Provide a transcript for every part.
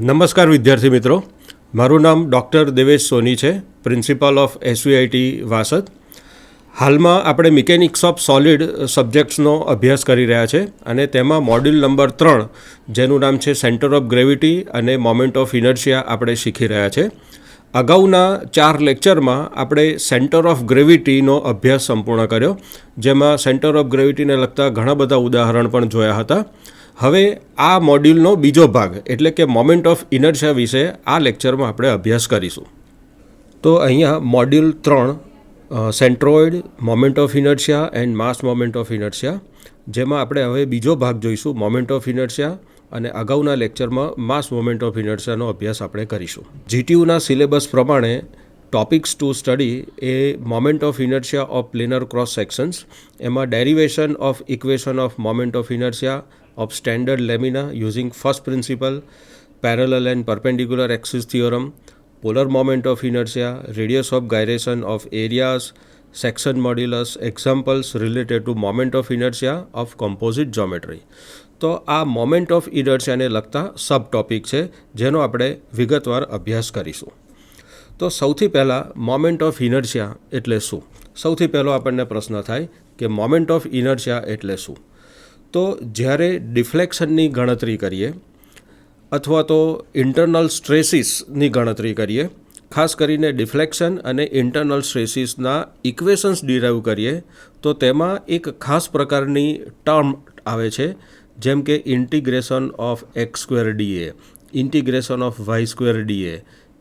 નમસ્કાર વિદ્યાર્થી મિત્રો, મારું નામ ડૉક્ટર દેવેશ સોની છે, પ્રિન્સિપાલ ઓફ એસવીઆઈટી વાસદ. હાલમાં આપણે મિકેનિક્સ ઓફ સોલિડ સબ્જેક્ટ્સનો અભ્યાસ કરી રહ્યા છે અને તેમાં મોડ્યુલ નંબર 3 જેનું નામ છે સેન્ટર ઓફ ગ્રેવિટી અને મોમેન્ટ ઓફ ઇનર્શિયા આપણે શીખી રહ્યા છે. અગાઉના 4 લેક્ચરમાં આપણે સેન્ટર ઓફ ગ્રેવિટીનો અભ્યાસ સંપૂર્ણ કર્યો, જેમાં સેન્ટર ઓફ ગ્રેવિટીને લગતા ઘણા બધા ઉદાહરણ પણ જોયા હતા. હવે આ મોડ્યુલનો બીજો ભાગ એટલે કે મોમેન્ટ ઓફ ઇનર્શિયા વિશે આ લેક્ચરમાં આપણે અભ્યાસ કરીશું. તો અહીંયા module 3 centroid, moment of inertia and mass moment of inertia, જેમાં આપણે હવે બીજો ભાગ જોઈશું મોમેન્ટ ઓફ ઇનર્શિયા, અને અગાઉના લેક્ચરમાં માસ મોમેન્ટ ઓફ ઇનર્શિયાનો અભ્યાસ આપણે કરીશું. જીટીયુના સિલેબસ પ્રમાણે topics to study a moment of inertia of planar cross sections, એમાં derivation of equation of moment of inertia of standard lamina using first principle, parallel and perpendicular axis theorem, polar moment of inertia, radius of gyration of areas, section modulus, examples related to moment of inertia of composite geometry. તો આ moment of ઇનર્શિયાને લગતા સબ topic છે જેનો આપણે વિગતવાર અભ્યાસ કરીશું. તો સૌથી પહેલાં મોમેન્ટ ઓફ ઇનર્શિયા એટલે શું? સૌથી પહેલો આપણને પ્રશ્ન થાય કે મોમેન્ટ ઓફ ઇનર્શિયા એટલે શું? તો જ્યારે ડિફ્લેક્શનની ગણતરી કરીએ અથવા તો ઇન્ટરનલ સ્ટ્રેસીસની ગણતરી કરીએ, ખાસ કરીને ડિફ્લેક્શન અને ઇન્ટરનલ સ્ટ્રેસીસના ઇક્વેશન્સ ડિરાઈવ કરીએ, તો તેમાં એક ખાસ પ્રકારની ટર્મ આવે છે, જેમ કે integration of x square dA, integration of y square dA,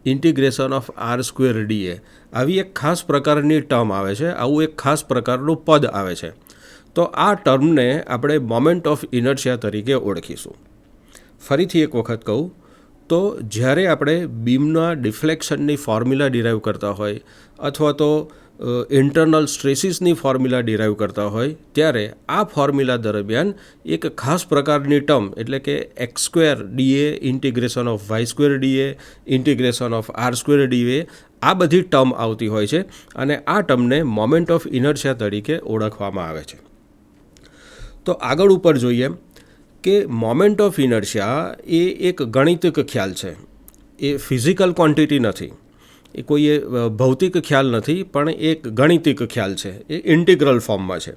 integration of r square dA. આવી એક ખાસ પ્રકારની ટર્મ આવે છે, આવું એક ખાસ પ્રકારનું પદ આવે છે. તો આ ટર્મને આપણે મોમેન્ટ ઓફ ઇનર્શિયા તરીકે ઓળખીશું. ફરીથી એક વખત કહું તો જ્યારે આપણે બીમના ડિફ્લેક્શનની ફોર્મ્યુલા ડિરાઈવ કરતા હોય અથવા તો ઇન્ટરનલ સ્ટ્રેસીસની ફોર્મ્યુલા ડિરાઈવ કરતા હોય, ત્યારે આ ફોર્મ્યુલા દરમિયાન એક ખાસ પ્રકારની ટર્મ એટલે કે x square dA, integration of y square dA, integration of r square dA, આ બધી ટર્મ આવતી હોય છે અને આ ટર્મને મોમેન્ટ ઓફ ઇનર્શિયા તરીકે ઓળખવામાં આવે છે. તો આગળ ઉપર જોઈએ કે મોમેન્ટ ઓફ ઇનર્શિયા એ એક ગણિતિક ખ્યાલ છે, એ ફિઝિકલ ક્વોન્ટિટી નથી, એ કોઈ ભૌતિક ખ્યાલ નથી, પણ એક ગણિતિક ખ્યાલ છે, એ ઇન્ટિગ્રલ ફોર્મમાં છે.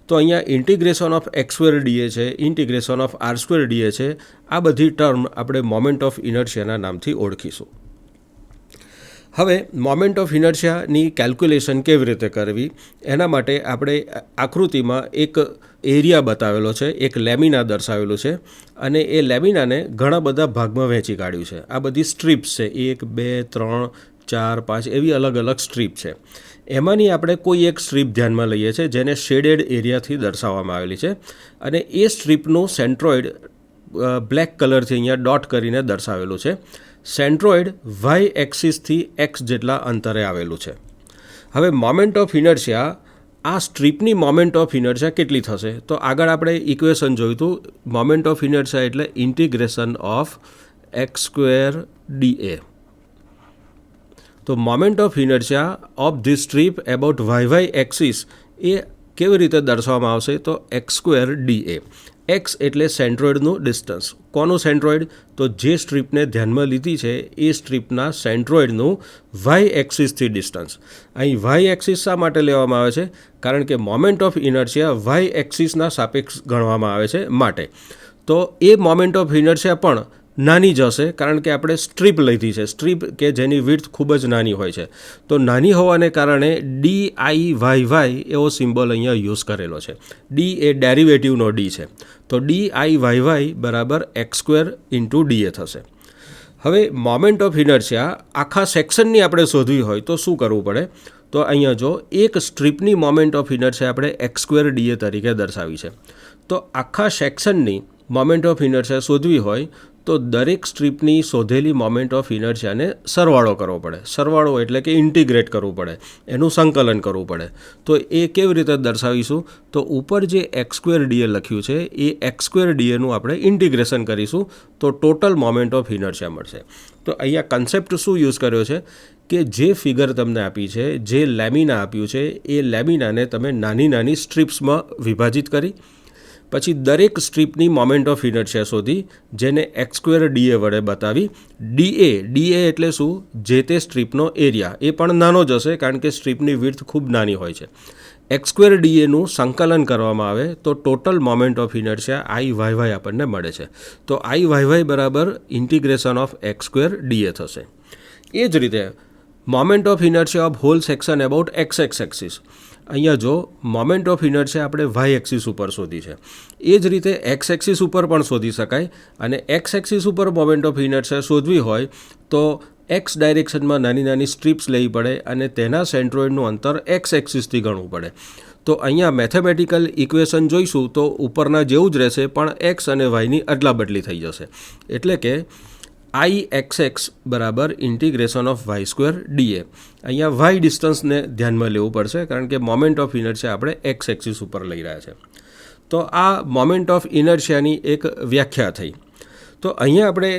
તો અહીંયા integration of x square dA છે, integration of r square dA છે, આ બધી ટર્મ આપણે મોમેન્ટ ઓફ ઇનર્શિયાના નામથી ઓળખીશું. હવે મોમેન્ટ ઓફ ઇનર્શિયાની કેલ્ક્યુલેશન કેવી રીતે કરવી, એના માટે આપણે આકૃતિમાં એક એરિયા બતાવેલો છે, એક લેમિના દર્શાવેલું છે, અને એ લેમિનાને ઘણા બધા ભાગમાં વહેંચી કાઢ્યું છે. આ બધી સ્ટ્રીપ્સ છે, 1, 2, 3, 4, 5 એવી અલગ અલગ સ્ટ્રીપ છે. એમાંની આપણે કોઈ એક સ્ટ્રીપ ધ્યાનમાં લઈએ છીએ જેને શેડેડ એરિયાથી દર્શાવવામાં આવેલી છે, અને એ સ્ટ્રીપનું સેન્ટ્રોઇડ બ્લેક કલરથી અહીંયા ડોટ કરીને દર્શાવેલું છે. સેન્ટ્રોઇડ વાય એક્સિસથી એક્સ જેટલા અંતરે આવેલું છે. હવે મોમેન્ટ ઓફ ઇનર્શિયા, આ સ્ટ્રીપની મોમેન્ટ ઓફ ઇનર્શિયા કેટલી થશે? તો આગળ આપણે ઇક્વેશન જોયું હતું. મોમેન્ટ ઓફ ઇનર્શિયા એટલે integration of x square DA. તો moment of inertia of this strip about y axis એ કેવી રીતે દર્શાવવામાં આવશે? તો એક્સ સ્ક્વેર ડીએ. એક્સ એટલે સેન્ટ્રોઇડનું ડિસ્ટન્સ. કોનું સેન્ટ્રોઇડ? તો જે સ્ટ્રીપને ધ્યાનમાં લીધી છે એ સ્ટ્રીપના સેન્ટ્રોઇડનું વાય એક્સિસથી ડિસ્ટન્સ. અહીં વાય એક્સિસ શા માટે લેવામાં આવે છે? કારણ કે મોમેન્ટ ઓફ ઇનર્શિયા વાય એક્સિસના સાપેક્ષ ગણવામાં આવે છે માટે. તો એ મોમેન્ટ ઓફ ઇનર્શિયા પણ નાની જ હશે, કારણ કે આપણે સ્ટ્રીપ લીધી છે, સ્ટ્રીપ કે જેની વિડ્થ ખૂબ જ નાની હોય છે. તો નાની હોવાને કારણે DIYY એવો સિમ્બોલ અહીંયા યુઝ કરેલો છે. ડી એ ડેરિવેટિવનો ડી છે, તો DIYY બરાબર એક્સ સ્ક્વેર ઇન્ટુ ડીએ થશે. હવે મોમેન્ટ ઓફ ઇનર્શિયા આખા સેક્શનની આપણે શોધવી હોય તો શું કરવું પડે? તો અહીંયા જો એક સ્ટ્રીપની મોમેન્ટ ઓફ ઇનર્શિયા આપણે એક્સ સ્ક્વેર ડીએ તરીકે દર્શાવી છે. તો આખા સેક્શનની મોમેન્ટ ઓફ ઇનર્શિયા શોધવી હોય તો દરેક સ્ટ્રીપની શોધેલી મોમેન્ટ ઓફ ઇનર્શિયાને સરવાળો કરવો પડે. સરવાળો એટલે કે ઇન્ટિગ્રેટ કરવું પડે, એનું સંકલન કરવું પડે. તો એ કેવી રીતે દર્શાવીશું? તો ઉપર જે એક્સ સ્ક્વેર ડીએ લખ્યું છે એ એક્સ સ્ક્વેર ડીએનું આપણે ઇન્ટિગ્રેશન કરીશું તો ટોટલ મોમેન્ટ ઓફ ઇનર્શિયા મળશે. તો અહીંયા કન્સેપ્ટ શું યુઝ કર્યો છે કે જે ફિગર તમને આપી છે, જે લેમિના આપ્યું છે, એ લેમિનાને તમે નાની નાની સ્ટ્રીપ્સમાં વિભાજિત કરી પછી દરેક સ્ટ્રીપની મોમેન્ટ ઓફ ઇનર્શિયા શોધી, જેને x² dA વડે બતાવી. dA એટલે શું? જે તે સ્ટ્રીપનો એરિયા. એ પણ નાનો જ હશે કારણ કે સ્ટ્રીપની વિડ્થ ખૂબ નાની હોય છે. x² dAનું સંકલન કરવામાં આવે તો total moment of inertia IYY આપણને મળે છે. તો IYY બરાબર ઇન્ટિગ્રેશન ઓફ x² dA થશે. એ જ રીતે moment of inertia of whole section about x axis. અહીંયા જો મોમેન્ટ ઓફ ઇનર્શિયા આપણે y એક્સિસ ઉપર શોધી છે, એ જ રીતે x એક્સિસ ઉપર પણ શોધી શકાય. અને x એક્સિસ ઉપર મોમેન્ટ ઓફ ઇનર્શિયા શોધવી હોય તો x ડાયરેક્શનમાં નાની નાની સ્ટ્રીપ્સ લેવી પડે અને તેના સેન્ટ્રોઇડનું અંતર x એક્સિસથી ગણવું પડે. તો અહીંયા મેથેમેટિકલ ઇક્વેશન જોઈશું તો ઉપરના જેવું જ રહેશે, પણ x અને yની અદલા બદલી થઈ જશે. એટલે કે IXX બરાબર ઇન્ટિગ્રેશન ઓફ y² dA. અહીંયા y ડિસ્ટન્સને ધ્યાનમાં લેવું પડશે કારણ કે મોમેન્ટ ઓફ ઇનર્શિયા આપણે x એક્સિસ ઉપર લઈ રહ્યા છે. તો આ મોમેન્ટ ઓફ ઇનર્શિયાની એક વ્યાખ્યા થઈ. તો અહીંયા આપણે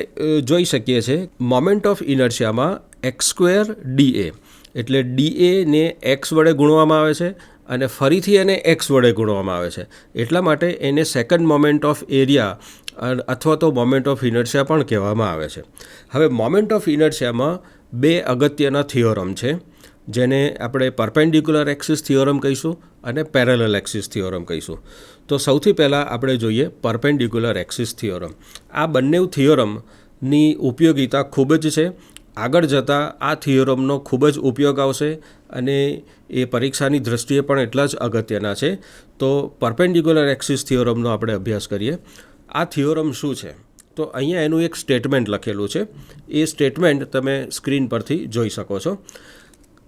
જોઈ શકીએ છીએ મોમેન્ટ ઓફ ઇનર્શિયામાં x² dA એટલે dA ને x વડે ગુણવામાં આવે છે અને ફરીથી એને x વડે ગુણવામાં આવે છે. એટલા માટે એને સેકન્ડ મોમેન્ટ ઓફ એરિયા અથવા તો મોમેન્ટ ઓફ ઇનર્શિયા પણ કહેવામાં આવે છે. હવે મોમેન્ટ ઓફ ઇનર્શિયામાં બે અગત્યના થિયોરમ છે, જેને આપણે પરપેન્ડિક્યુલર એક્સિસ થિયોરમ કહીશું અને પેરેલલ એક્સિસ થિયોરમ કહીશું. તો સૌથી પહેલાં આપણે જોઈએ પરપેન્ડિક્યુલર એક્સિસ થિયોરમ. આ બંને થિયોરમની ઉપયોગિતા ખૂબ જ છે. આગળ જતાં આ થિયોરમનો ખૂબ જ ઉપયોગ આવશે અને એ પરીક્ષાની દૃષ્ટિએ પણ એટલા જ અગત્યના છે. તો પરપેન્ડિક્યુલર એક્સિસ થિયોરમનો આપણે અભ્યાસ કરીએ. આ થિયોરમ શું છે? તો અહીંયા એનું એક સ્ટેટમેન્ટ લખેલું છે. એ સ્ટેટમેન્ટ તમે સ્ક્રીન પરથી જોઈ શકો છો.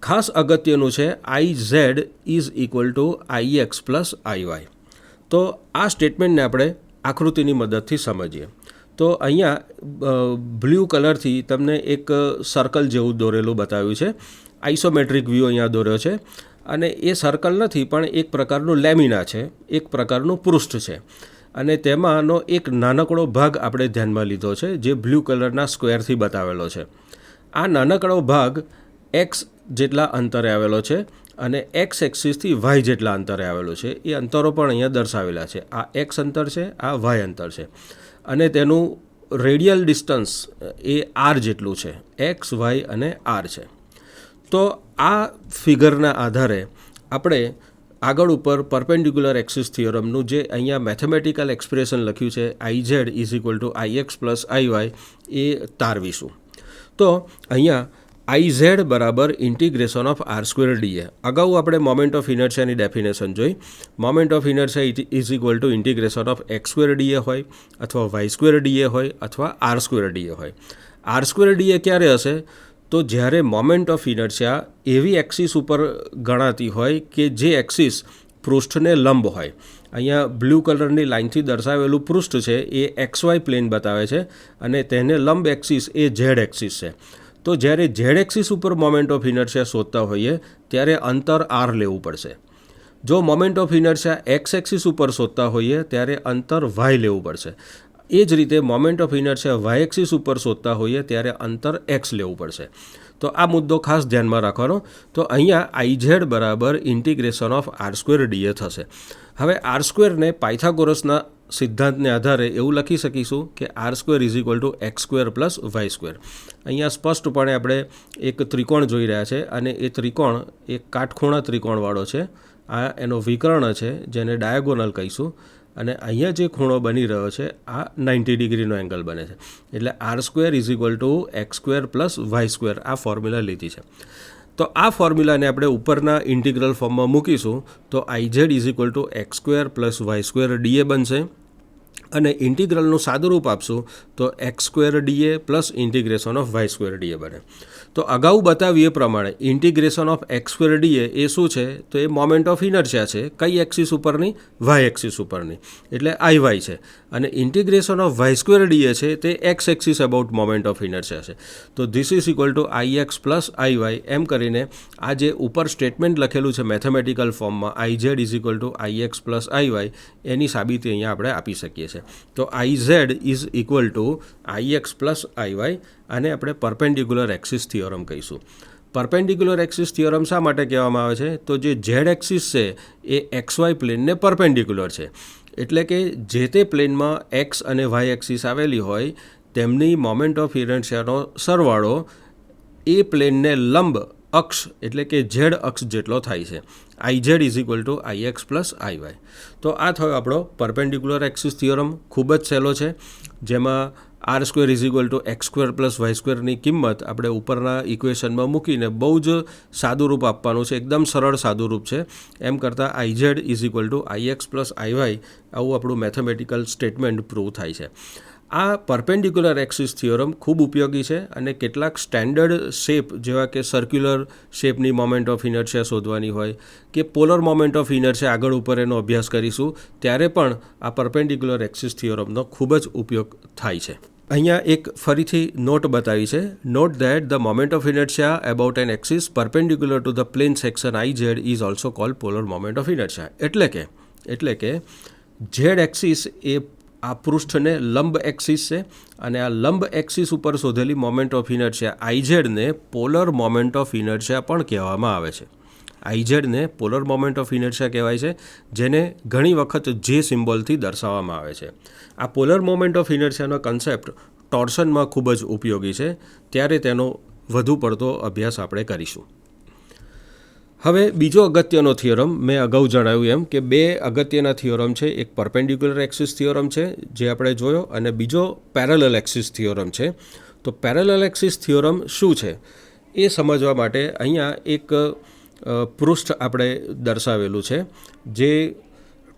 ખાસ અગત્યનું છે IZ is equal to IX plus IY. તો આ સ્ટેટમેન્ટને આપણે આકૃતિની મદદથી સમજીએ. તો અહીંયા બ્લુ કલરથી તમને એક સર્કલ જેવું દોરેલું બતાવ્યું છે. આઇસોમેટ્રિક વ્યૂ અહીંયા દોર્યો છે અને એ સર્કલ નથી પણ એક પ્રકારનું લેમિના છે, એક પ્રકારનું પૃષ્ઠ છે. અને તેમાંનો એક નાનકડો ભાગ આપણે ધ્યાનમાં લીધો છે જે બ્લુ કલરના સ્ક્વેરથી બતાવેલો છે. આ નાનકડો ભાગ x જેટલા અંતરે આવેલો છે અને x એક્સિસથી y જેટલા અંતરે આવેલો છે. એ અંતરો પણ અહીંયા દર્શાવેલા છે. આ x અંતર છે, આ y અંતર છે અને તેનું રેડિયલ ડિસ્ટન્સ એ r જેટલું છે. x, y અને r છે. તો આ ફિગરના આધારે આપણે આગળ ઉપર પરપેન્ડિક્યુલર એક્સિસ થિયોરમનું જે અહીંયા મેથેમેટિકલ એક્સપ્રેશન લખ્યું છે IZ is equal to IX plus IY એ તારવીશું. તો અહીંયા IZ બરાબર ઇન્ટિગ્રેશન ઓફ r² dA. અગાઉ આપણે મોમેન્ટ ઓફ ઇનર્શિયાની ડેફિનેશન જોઈ. Moment of inertia is equal to integration of x² dA હોય અથવા y² dA હોય અથવા r² dA હોય. r² dA ક્યારે હશે? તો જ્યારે મોમેન્ટ ઓફ ઇનર્શિયા એવી એક્સિસ ઉપર ગણાતી હોય કે જે એક્સિસ પૃષ્ઠને લંબ હોય. અહીંયા બ્લુ કલરની લાઇનથી દર્શાવેલું પૃષ્ઠ છે એ XY પ્લેન બતાવે છે અને તેને લંબ એક્સિસ એ Z એક્સિસ છે. તો જ્યારે Z એક્સિસ ઉપર મોમેન્ટ ઓફ ઇનર્શિયા શોધતા હોઈએ ત્યારે અંતર r લેવું પડશે. જો moment of inertia x axis ઉપર શોધતા હોઈએ ત્યારે અંતર y લેવું પડશે. એ જ રીતે moment of inertia y axis ઉપર શોધતા હોઈએ ત્યારે અંતર x લેવું પડશે. તો આ મુદ્દો ખાસ ધ્યાનમાં રાખવાનો. તો અહીંયા IZ બરાબર ઇન્ટિગ્રેશન ઓફ r² dA થશે. હવે r² પાયથાગોરસના સિદ્ધાંતને આધારે એવું લખી શકીશું કે r² is equal two x² plus y². અહીંયા સ્પષ્ટપણે આપણે એક ત્રિકોણ જોઈ રહ્યા છે અને એ ત્રિકોણ એક કાટખૂણા ત્રિકોણવાળો છે. આ એનો વિકર્ણ છે જેને ડાયાગોનલ કહીશું અને અહીંયા જે ખૂણો બની રહ્યો છે આ 90 ડિગ્રીનો એંગલ બને છે. એટલે r² is equal two x² plus y². આ ફોર્મ્યુલા લીધી છે. તો આ ફોર્મ્યુલાને આપણે ઉપરના ઇન્ટિગ્રલ ફોર્મમાં મૂકીશું તો IZ is equal two x² plus y² dA બનશે અને ઇન્ટિગ્રલનું સાદુરૂપ આપશું તો x² dA plus integration of y² dA બને. તો અગાઉ બતાવીએ પ્રમાણે ઇન્ટિગ્રેશન ઓફ x² dA એ શું છે? તો એ મોમેન્ટ ઓફ ઇનર્શિયા છે. કઈ એક્સિસ ઉપરની? y એક્સિસ ઉપરની, એટલે IY છે. અને ઇન્ટિગ્રેશન ઓફ y² dA છે તે x axis about moment of inertia છે. તો this is equal to IX plus IY. એમ કરીને આ જે ઉપર સ્ટેટમેન્ટ લખેલું છે મેથેમેટિકલ ફોર્મમાં IZ is equal to IX plus IY એની સાબિતી અહીંયા આપણે આપી શકીએ છીએ. તો IZ is equal to IX plus IY આને આપણે પરપેન્ડિક્યુલર એક્સિસ થિયોરમ કહીશું. પરપેન્ડિક્યુલર એક્સિસ થિયોરમ શા માટે કહેવામાં આવે છે? તો જે Z એક્સિસ છે એ XY પ્લેનને પરપેન્ડિક્યુલર છે એટલે કે જે તે પ્લેનમાં એક્સ અને વાય એક્સિસ આવેલી હોય તેમની મોમેન્ટ ઓફ ઇનર્શિયાનો સરવાળો એ પ્લેનને લંબ અક્ષ એટલે કે ઝેડ અક્ષ જેટલો થાય છે. Iz is equal to Ix plus Iy. તો આ થયો આપણો પરપેન્ડિક્યુલર એક્સિસ થિયોરમ. ખૂબ જ સહેલો છે, જેમાં r square is equal to x square plus y સ્ક્વેરની કિંમત આપણે ઉપરના ઇક્વેશનમાં મૂકીને બહુ જ સાદું રૂપ આપવાનું છે. એકદમ સરળ સાદું રૂપ છે. એમ કરતાં Iz is equal to Ix plus Iy આવું આપણું મેથેમેટિકલ સ્ટેટમેન્ટ પ્રૂવ થાય છે. આ પરપેન્ડિક્યુલર એક્સિસ થિયોરમ ખૂબ ઉપયોગી છે અને કેટલાક સ્ટેન્ડર્ડ શેપ જેવા કે સર્ક્યુલર શેપની મોમેન્ટ ઓફ ઇનર્શિયા શોધવાની હોય કે પોલર મોમેન્ટ ઓફ ઇનર્શિયા આગળ ઉપર એનો અભ્યાસ કરીશું ત્યારે પણ આ પરપેન્ડિક્યુલર એક્સિસ થિયોરમનો ખૂબ જ ઉપયોગ થાય છે. અહીંયા એક ફરીથી નોટ બતાવી છે. Note that the moment of inertia about an axis perpendicular to the plane section I z is also called polar moment of inertia. એટલે કે ઝેડ એક્સિસ એ આ પૃષ્ઠને લંબ એક્સિસ છે અને આ લંબ એક્સિસ ઉપર શોધેલી મોમેન્ટ ઓફ ઇનર્શિયા આઈઝેડને પોલર મોમેન્ટ ઓફ ઇનર્શિયા પણ કહેવામાં આવે છે. આઈઝેડને પોલર મોમેન્ટ ઓફ ઇનર્શિયા કહેવાય છે, જેને ઘણી વખત જે સિમ્બોલથી દર્શાવવામાં આવે છે. આ પોલર મોમેન્ટ ઓફ ઇનર્શિયાનો કન્સેપ્ટ ટોર્શનમાં ખૂબ જ ઉપયોગી છે, ત્યારે તેનો વધુ પડતો અભ્યાસ આપણે કરીશું. હવે બીજો અગત્યનો થિયોરમ, મેં અગાઉ જણાવ્યું એમ કે બે અગત્યના થિયોરમ છે. એક પરપેન્ડિક્યુલર એક્સિસ થિયોરમ છે જે આપણે જોયો, અને બીજો પેરેલલ એક્સિસ થિયોરમ છે. તો પેરેલલ એક્સિસ થિયોરમ શું છે એ સમજવા માટે અહીંયા એક પૃષ્ઠ આપણે દર્શાવેલું છે જે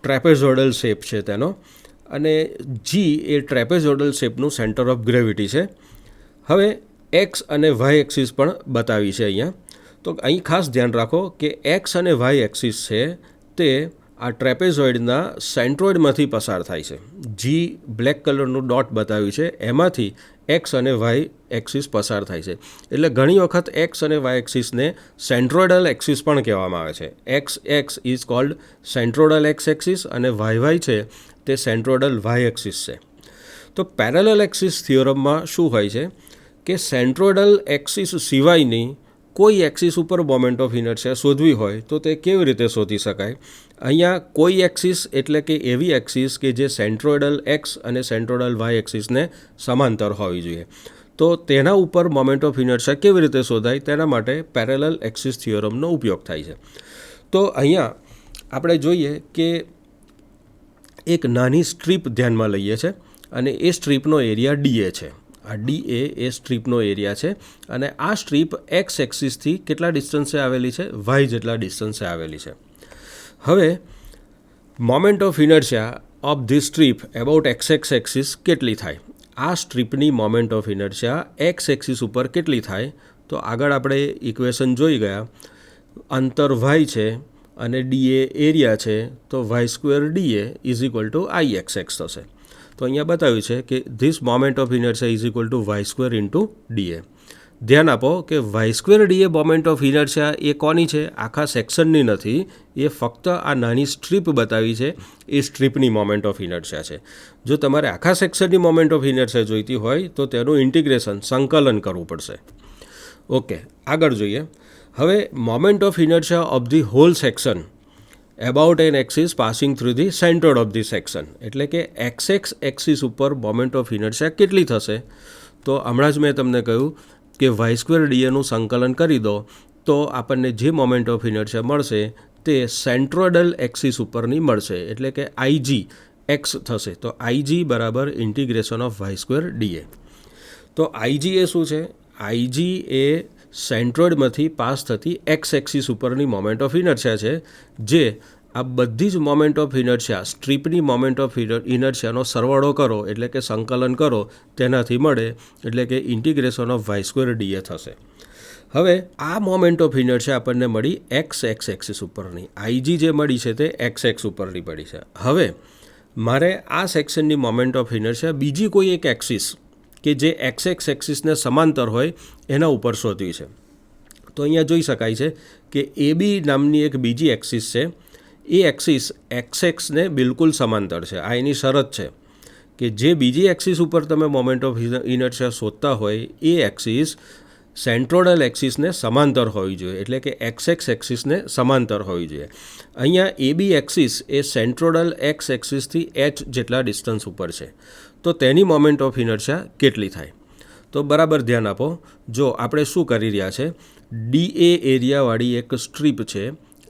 ટ્રેપેઝોઇડલ શેપ છે તેનો, અને જી એ ટ્રેપેઝોઇડલ શેપનું સેન્ટર ઓફ ગ્રેવિટી છે. હવે એક્સ અને વાય એક્સિસ પણ બતાવી છે અહીંયા. તો અહીં ખાસ ધ્યાન રાખો કે એક્સ અને વાય એક્સિસ છે તે આ ટ્રેપેઝોઇડના સેન્ટ્રોઇડમાંથી પસાર થાય છે. જી બ્લેક કલરનું ડોટ બતાવ્યું છે, એમાંથી એક્સ અને વાય એક્સિસ પસાર થાય છે. એટલે ઘણી વખત એક્સ અને વાય એક્સિસને સેન્ટ્રોઇડલ એક્સિસ પણ કહેવામાં આવે છે. X is called centroidal x axis અને વાય છે તે સેન્ટ્રોઇડલ વાય એક્સિસ છે. તો પેરેલલ એક્સિસ થિયોરમમાં શું હોય છે કે સેન્ટ્રોઇડલ એક્સિસ સિવાયની કોઈ એક્સિસ ઉપર મોમેન્ટ ઓફ ઇનર્શિયા શોધવી હોય તો તે કેવી રીતે શોધી શકાય. અહીંયા કોઈ એક્સિસ એટલે કે એવી એક્સિસ કે જે સેન્ટ્રોઇડલ એક્સ અને સેન્ટ્રોઇડલ વાય એક્સિસને સમાંતર હોવી જોઈએ. તો તેના ઉપર મોમેન્ટ ઓફ ઇનર્શિયા કેવી રીતે શોધાય તેના માટે પેરેલલ એક્સિસ થિયોરમનો ઉપયોગ થાય છે. તો અહીંયા આપણે જોઈએ કે એક નાની સ્ટ્રીપ ધ્યાનમાં લઈએ છે અને એ સ્ટ્રીપનો એરિયા ડીએ છે. આ ડીએ એ સ્ટ્રીપનો એરિયા છે અને આ સ્ટ્રીપ એક્સ એક્સિસથી કેટલા ડિસ્ટન્સે આવેલી છે? વાય જેટલા ડિસ્ટન્સે આવેલી છે. હવે moment of inertia of this strip about x axis કેટલી થાય? આ સ્ટ્રીપની moment of inertia x axis ઉપર કેટલી થાય? તો આગળ આપણે ઇક્વેશન જોઈ ગયા. અંતર વાય છે અને ડીએ એરિયા છે, તો y square dA is equal to I x x થશે. તો અહીંયા બતાવ્યું છે કે this moment of inertia is equal to y square into dA. ધ્યાન આપો કે y square dA moment of inertia એ કોની છે? આખા સેક્શનની નથી, એ ફક્ત આ નાની સ્ટ્રીપ બતાવી છે એ સ્ટ્રીપની મોમેન્ટ ઓફ ઇનર્શિયા છે. જો તમારે આખા સેક્શનની મોમેન્ટ ઓફ ઇનર્શિયા જોઈતી હોય તો તેનું ઇન્ટિગ્રેશન સંકલન કરવું પડશે. ઓકે, આગળ જોઈએ. હવે moment of inertia of the whole section about an axis passing through the centroid of the section, એટલે કે એક્સ એક્સિસ ઉપર મોમેન્ટ ઓફ ઇનર્શિયા કેટલી થશે? તો હમણાં જ મેં તમને કહ્યું કે વાય સ્ક્વેર ડીએનું સંકલન કરી દો તો આપણને જે મોમેન્ટ ઓફ ઇનર્શિયા મળશે તે સેન્ટ્રોઇડલ એક્સિસ ઉપરની મળશે, એટલે કે આઈજી એક્સ થશે. તો આઈજી બરાબર integration of y square DA. તો આઈજી એ શું છે? આઈજી એ સેન્ટ્રોઇડમાંથી પાસ થતી એક્સ એક્સિસ ઉપરની મોમેન્ટ ઓફ ઇનર્શિયા છે, જે આ બધી જ મોમેન્ટ ઓફ ઇનર્શિયા સ્ટ્રીપની મોમેન્ટ ઓફ ઇનર્શિયાનો સરવાળો કરો એટલે કે સંકલન કરો તેનાથી મળે, એટલે કે integration of y square dA થશે. હવે આ મોમેન્ટ ઓફ ઇનર્શિયા આપણને મળી એક્સ એક્સિસ ઉપરની. આઈજી જે મળી છે તે એક્સ ઉપરની મળી છે. હવે મારે આ સેક્શનની મોમેન્ટ ઓફ ઇનર્શિયા બીજી કોઈ એક એક્સિસ કે જે એક્સ એક્સિસને સમાંતર હોય એના ઉપર શોધવી છે. તો અહીંયા જોઈ શકાય છે કે એબી નામની એક બીજી એક્સિસ છે. એ એક્સિસ એક્સને બિલકુલ સમાંતર છે. આ એની શરત છે કે જે બીજી એક્સિસ ઉપર તમે મોમેન્ટ ઓફ ઇનર્શિયા શોધતા હોય એ એક્સિસ સેન્ટ્રોઇડલ એક્સિસને સમાંતર હોવી જોઈએ, એટલે કે એક્સ એક્સિસને સમાંતર હોવી જોઈએ. અહીંયા એબી એક્સિસ એ સેન્ટ્રોઇડલ એક્સ એક્સિસથી એચ જેટલા ડિસ્ટન્સ ઉપર છે, તો તેની મોમેન્ટ ઓફ ઇનર્શિયા કેટલી થાય? તો બરાબર ધ્યાન આપો. જો આપણે શું કરી રહ્યા છે, ડીએ એરિયાવાળી એક સ્ટ્રીપ છે,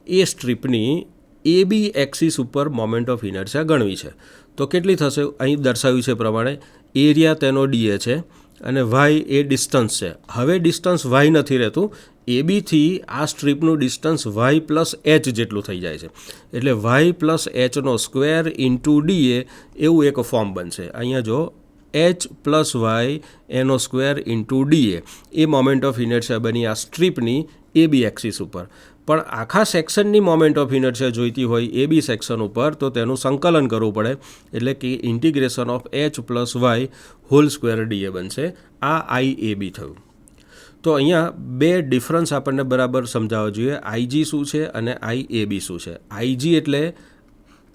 એ સ્ટ્રીપની એબી એક્સિસ ઉપર મોમેન્ટ ઓફ ઇનર્શિયા ગણવી છે. તો કેટલી થશે? અહીં દર્શાવ્યું છે પ્રમાણે એરિયા તેનો ડીએ છે અને વાય એ ડિસ્ટન્સ છે. હવે ડિસ્ટન્સ વાય નથી રહેતું, એબીથી આ સ્ટ્રીપનું ડિસ્ટન્સ વાય પ્લસ એચ જેટલું થઈ જાય છે. એટલે વાય પ્લસ એચનો સ્ક્વેર ઇન્ટુ ડીએ એવું એક ફોર્મ બનશે. અહીંયા જો એચ પ્લસ વાય એનો સ્ક્વેર ઇન્ટુ ડીએ એ મોમેન્ટ ઓફ ઇનર્શિયા બની આ સ્ટ્રીપની એબી એક્સિસ ઉપર. પણ આખા સેક્શનની મોમેન્ટ ઓફ ઇનર્શિયા જોઈતી હોય એબી સેક્શન ઉપર, તો તેનું સંકલન કરવું પડે, એટલે કે integration of h plus y whole square dA બનશે. આ આઈ એબી થયું. તો અહીંયા બે ડિફરન્સ આપણને બરાબર સમજાવવા જોઈએ. આઈજી શું છે અને આઈ એબી શું છે. આઈજી એટલે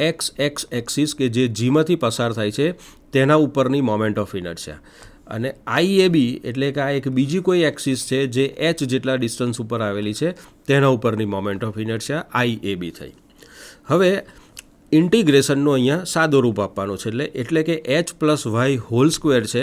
એક્સ એક્સિસ કે જે જીમાંથી પસાર થાય છે તેના ઉપરની મોમેન્ટ ઓફ ઇનર્શિયા, અને આઈએબી એટલે કે આ એક બીજી કોઈ એક્સિસ છે જે એચ જેટલા ડિસ્ટન્સ ઉપર આવેલી છે તેના ઉપરની મોમેન્ટ ઓફ ઇનર્શિયા આઈએબી થઈ. હવે ઇન્ટિગ્રેશનનું અહીંયા સાદો રૂપ આપવાનું છે, એટલે કે H plus y whole square છે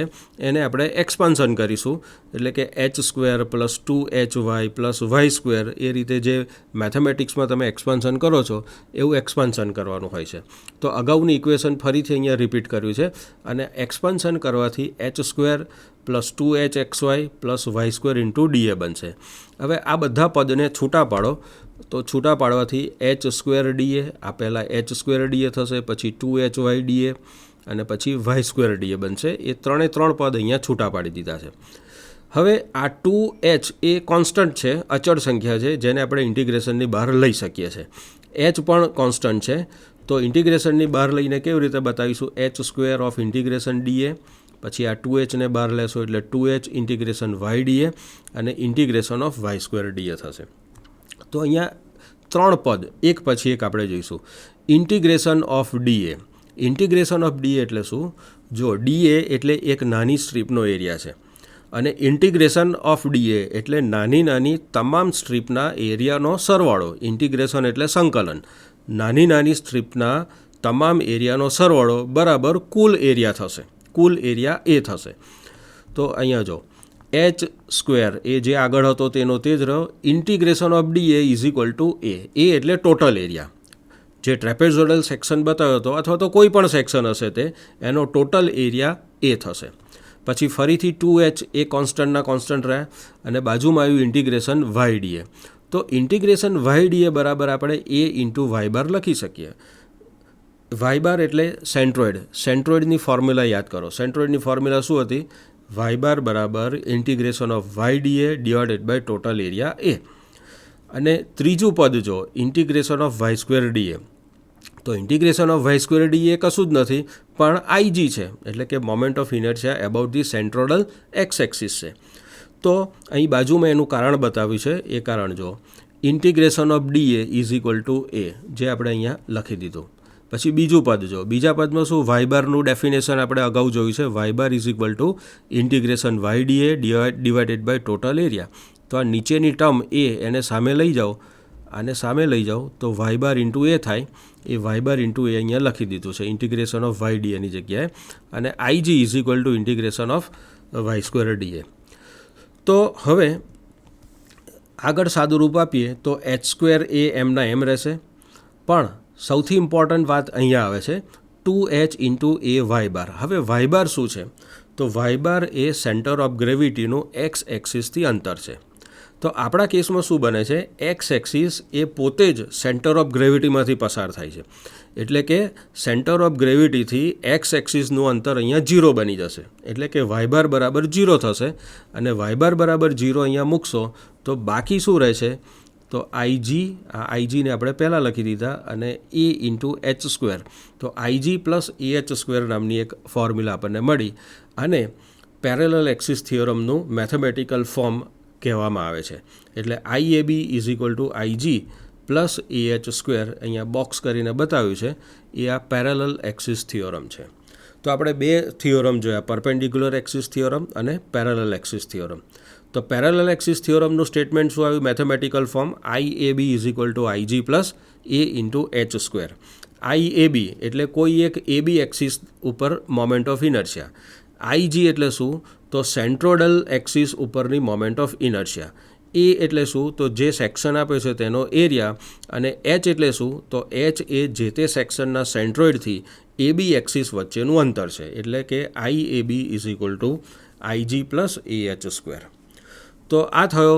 એને આપણે એક્સપાન્શન કરીશું, એટલે કે H square plus 2HY plus y square. એ રીતે જે મેથેમેટિક્સમાં તમે એક્સપાન્શન કરો છો એવું એક્સપાન્શન કરવાનું હોય છે. તો અગાઉની ઇક્વેશન ફરીથી અહીંયા રિપીટ કર્યું છે, અને એક્સપાન્શન કરવાથી h square plus 2HXY plus y square into dA બનશે. હવે આ બધા પદને છૂટા પાડો, તો છૂટા પાડવાથી એચ સ્ક્વેર ડીએ, આ પહેલાં એચ સ્ક્વેર ડીએ થશે, પછી 2HY ડીએ અને પછી વાય સ્ક્વેર ડીએ બનશે. એ ત્રણે ત્રણ પદ અહીંયા છૂટા પાડી દીધા છે. હવે આ 2H એ કોન્સ્ટન્ટ છે, અચળ સંખ્યા છે, જેને આપણે ઇન્ટિગ્રેશનની બહાર લઈ શકીએ છીએ. એચ પણ કોન્સ્ટન્ટ છે, તો ઇન્ટિગ્રેશનની બહાર લઈને કેવી રીતે બતાવીશું? H square of integration dA, પછી આ 2Hને બહાર લેશો એટલે 2H ઇન્ટિગ્રેશન વાય ડીએ અને integration of y square dA થશે. તો અહીંયા ત્રણ પદ એક પછી એક આપણે જોઈશું. Integration of dA. Integration of dA એટલે શું? જો ડીએ એટલે એક નાની સ્ટ્રીપનો એરિયા છે, અને ઇન્ટિગ્રેશન ઓફ ડીએ એટલે નાની નાની તમામ સ્ટ્રીપના એરિયાનો સરવાળો. ઇન્ટિગ્રેશન એટલે સંકલન. નાની નાની સ્ટ્રીપના તમામ એરિયાનો સરવાળો બરાબર કુલ એરિયા થશે, કુલ એરિયા એ થશે. તો અહીંયા જો એચ સ્ક્વેર એ જે આગળ હતો તેનો તે જ રહ્યો. Integration of DA is equal to A. A એટલે ટોટલ એરિયા. જે ટ્રેપેઝોઇડલ સેક્શન બતાવ્યો હતો અથવા તો કોઈ પણ સેક્શન હશે તે એનો ટોટલ એરિયા એ થશે. પછી ફરીથી 2H એ કોન્સ્ટન્ટના કોન્સ્ટન્ટ રહ્યા, અને બાજુમાં આવ્યું ઇન્ટિગ્રેશન વાય ડીએ. તો ઇન્ટિગ્રેશન વાય ડીએ બરાબર આપણે એ ઇન્ટુ વાય બાર લખી શકીએ. વાય બાર એટલે સેન્ટ્રોઇડ. સેન્ટ્રોઇડની ફોર્મ્યુલા યાદ કરો. સેન્ટ્રોઇડની ફોર્મ્યુલા શું હતી? વાય બાર બરાબર integration of y DA divided by total area A. અને ત્રીજું પદ જો integration of y square DA, તો integration of y square DA કશું જ નથી પણ આઈજી છે, એટલે કે moment of inertia about the centroidal x axis છે. તો અહીં બાજુમાં એનું કારણ બતાવ્યું છે. એ કારણ જો integration of DA is equal to A, જે આપણે અહીંયા લખી દીધું. પછી બીજું પદ જો, બીજા પદમાં શું? વાય બારનું ડેફિનેશન આપણે અગાઉ જોયું છે. Y bar is equal to integration y DA divided by total area. તો આ નીચેની ટર્મ એ એને સામે લઈ જાઓ, આને સામે લઈ જાઓ તો વાય બાર ઇન્ટુ એ થાય. એ વાય બાર ઇન્ટુ એ અહીંયા લખી દીધું છે ઇન્ટિગ્રેશન ઓફ વાય ડીએની જગ્યાએ, અને IG is equal to integration of y square DA. તો હવે આગળ સાદું રૂપ આપીએ તો એચ સ્ક્વેર એ એમના એમ રહેશે, પણ સૌથી ઇમ્પોર્ટન્ટ વાત અહીંયા આવે છે 2H ઇન્ટુ એ વાય બાર. હવે વાય બાર શું છે? તો વાય બાર એ સેન્ટર ઓફ ગ્રેવિટીનું એક્સ એક્સિસથી અંતર છે. તો આપણા કેસમાં શું બને છે? એક્સ એક્સિસ એ પોતે જ સેન્ટર ઓફ ગ્રેવિટીમાંથી પસાર થાય છે, એટલે કે સેન્ટર ઓફ ગ્રેવિટીથી એક્સ એક્સિસનું અંતર અહીંયા 0 બની જશે, એટલે કે વાય બાર બરાબર 0 થશે. અને વાય બાર બરાબર 0 અહીંયા મૂકશો તો બાકી શું રહેશે? તો આઈજી, આ આઈજીને આપણે પહેલાં લખી દીધા, અને એ ઇન્ટુ એચ સ્ક્વેર. તો IG plus A H square નામની એક ફોર્મ્યુલા આપણને મળી, અને પેરેલલ એક્સિસ થિયોરમનું મેથેમેટિકલ ફોર્મ કહેવામાં આવે છે. એટલે IAB is equal to IG plus A H square અહીંયા બોક્સ કરીને બતાવ્યું છે. એ આ પેરેલલ એક્સિસ થિયોરમ છે. તો તો આપણે બે થિયોરમ જોયા, પરપેન્ડિક્યુલર એક્સિસ થિયોરમ અને પેરેલલ એક્સિસ થિયોરમ. તો પેરેલલ એક્સિસ થિયોરમનું સ્ટેટમેન્ટ શું આવ્યું? Mathematical form IAB = IG + A × H². IAB એટલે કોઈ એક AB એક્સિસ ઉપર મોમેન્ટ ઓફ ઇનર્શિયા. IG એટલે શું? તો સેન્ટ્રોઇડલ એક્સિસ ઉપરની મોમેન્ટ ઓફ ઇનર્શિયા. A એટલે શું? તો જે સેક્શન આપે છે તેનો એરિયા. અને H એટલે શું? તો H એ જે તે સેક્શનના સેન્ટ્રોઇડથી AB એક્સિસ વચ્ચેનું અંતર છે. એટલે કે IAB = IG + AH². તો આ થયો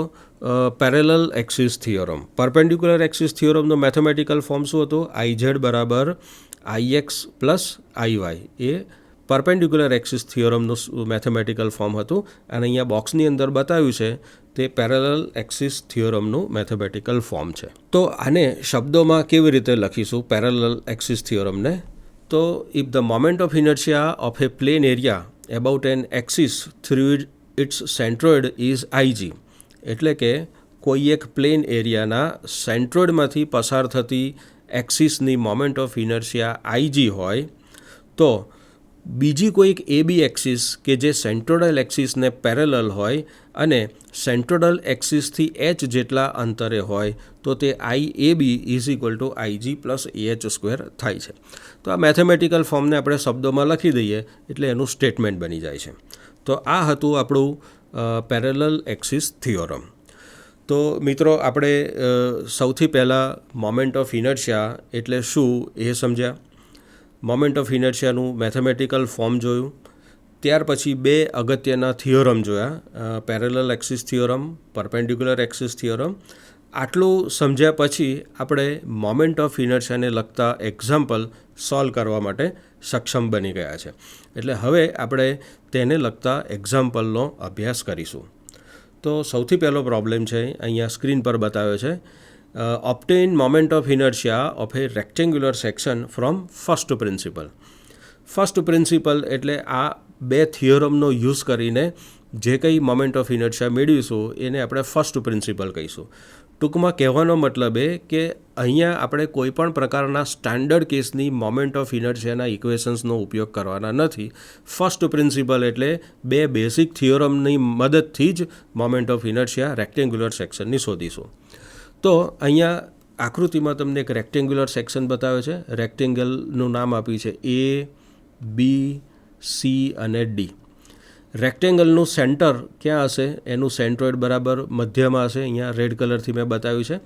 parallel axis theorem. Perpendicular axis થિયોરમનો મેથેમેટિકલ ફોર્મ શું હતું? IZ = IX + IY. એ પરપેન્ડિક્યુલર એક્સિસ થિયોરમનું મેથેમેટિકલ ફોર્મ હતું. અને અહીંયા બોક્સની અંદર બતાવ્યું છે તે પેરેલલ એક્સિસ થિયોરમનું મેથેમેટિકલ ફોર્મ છે. તો આને શબ્દોમાં કેવી રીતે લખીશું પેરેલલ એક્સિસ થિયોરમને? તો if the moment of inertia of a plane area about an axis through its centroid is IG. એટલે કે કોઈ એક પ્લેન એરિયાના સેન્ટ્રોઇડમાંથી પસાર થતી એક્સિસની મોમેન્ટ ઓફ ઇનર્શિયા IG હોય તો બીજી કોઈક AB એક્સિસ કે જે સેન્ટ્રોઇડલ એક્સિસને પેરેલલ હોય અને સેન્ટ્રોઇડલ એક્સિસથી H જેટલા અંતરે હોય તો તે IAB = IG + AH² થાય છે. તો આ મેથેમેટિકલ ફોર્મને આપણે શબ્દોમાં લખી દઈએ એટલે એનું સ્ટેટમેન્ટ બની જાય છે. તો આ હતું આપણું પેરેલલ એક્સિસ થિયોરમ. તો મિત્રો આપણે સૌથી પહેલાં મોમેન્ટ ઓફ ઇનર્શિયા એટલે શું એ સમજ્યા. મોમેન્ટ ઓફ ઇનર્શિયાનું મેથેમેટિકલ ફોર્મ જોયું. ત્યાર પછી બે અગત્યના થિયોરમ જોયા, parallel axis theorem, perpendicular axis theorem. આટલું સમજ્યા પછી આપણે મોમેન્ટ ઓફ ઇનર્શિયાને લગતા એક્ઝામ્પલ સોલ્વ કરવા માટે સક્ષમ બની ગયા છે. એટલે હવે આપણે તેને લગતા એક્ઝામ્પલનો અભ્યાસ કરીશું. તો સૌથી પહેલો પ્રોબ્લેમ છે, અહીંયા સ્ક્રીન પર બતાવ્યો છે. obtain moment of inertia of a rectangular section from first principle. First principal એટલે આ બે થિયોરમનો યુઝ કરીને જે કંઈ મોમેન્ટ ઓફ ઇનર્શિયા મેળવીશું એને આપણે ફર્સ્ટ પ્રિન્સિપલ કહીશું. ટૂંકમાં કહેવાનો મતલબ એ કે અહીંયા આપણે કોઈ પણ પ્રકારના સ્ટાન્ડર્ડ કેસની મોમેન્ટ ઓફ ઇનર્શિયાના ઇક્વેશન્સનો ઉપયોગ કરવાના નથી. ફર્સ્ટ પ્રિન્સિપલ એટલે બે બેઝિક થિયોરમની મદદથી જ મોમેન્ટ ઓફ ઇનર્શિયા રેક્ટેન્ગ્યુલર સેક્શનની શોધીશું. તો અહીંયા આકૃતિમાં તમને એક રેક્ટેન્ગ્યુલર સેક્શન બતાવે છે. રેક્ટેંગલનું નામ આપ્યું છે A, B, C અને D. રેક્ટેંગલનું સેન્ટર ક્યાં હશે? એનું સેન્ટ્રોઇડ બરાબર મધ્યમાં હશે. અહીંયા રેડ કલરથી મેં બતાવ્યું છે.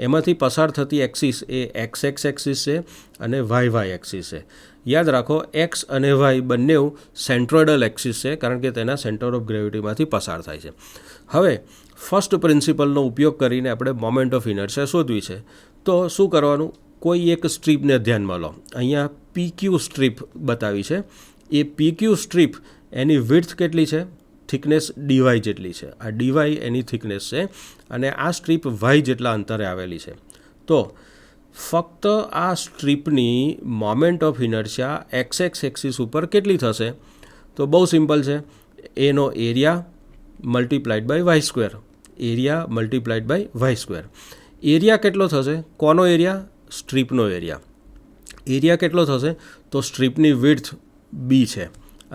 એમાંથી પસાર થતી એક્સિસ એ XX એક્સિસ છે અને YY એક્સિસ છે. યાદ રાખો, X અને Y બંને સેન્ટ્રોઇડલ એક્સિસ છે કારણ કે તેના સેન્ટર ઓફ ગ્રેવિટીમાંથી પસાર થાય છે. હવે ફર્સ્ટ પ્રિન્સિપલનો ઉપયોગ કરીને આપણે મોમેન્ટ ઓફ ઇનર્શિયા શોધવી છે. તો શું કરવાનું? કોઈ એક સ્ટ્રીપને ધ્યાનમાં લો. અહીંયા PQ સ્ટ્રીપ બતાવી છે. એ PQ સ્ટ્રીપ એની વિડ્થ કેટલી છે? થિકનેસ DY જેટલી છે. આ DY એની થિકનેસ છે અને આ સ્ટ્રીપ Y જેટલા અંતરે આવેલી છે. તો ફક્ત આ સ્ટ્રીપની moment of inertia XX axis ઉપર કેટલી થશે? તો બહુ સિમ્પલ છે. એનો area multiplied by Y². Area multiplied by Y². Area કેટલો થશે? કોનો એરિયા? સ્ટ્રીપનો એરિયા. એરિયા કેટલો થશે? તો સ્ટ્રીપની વિડ્થ B છે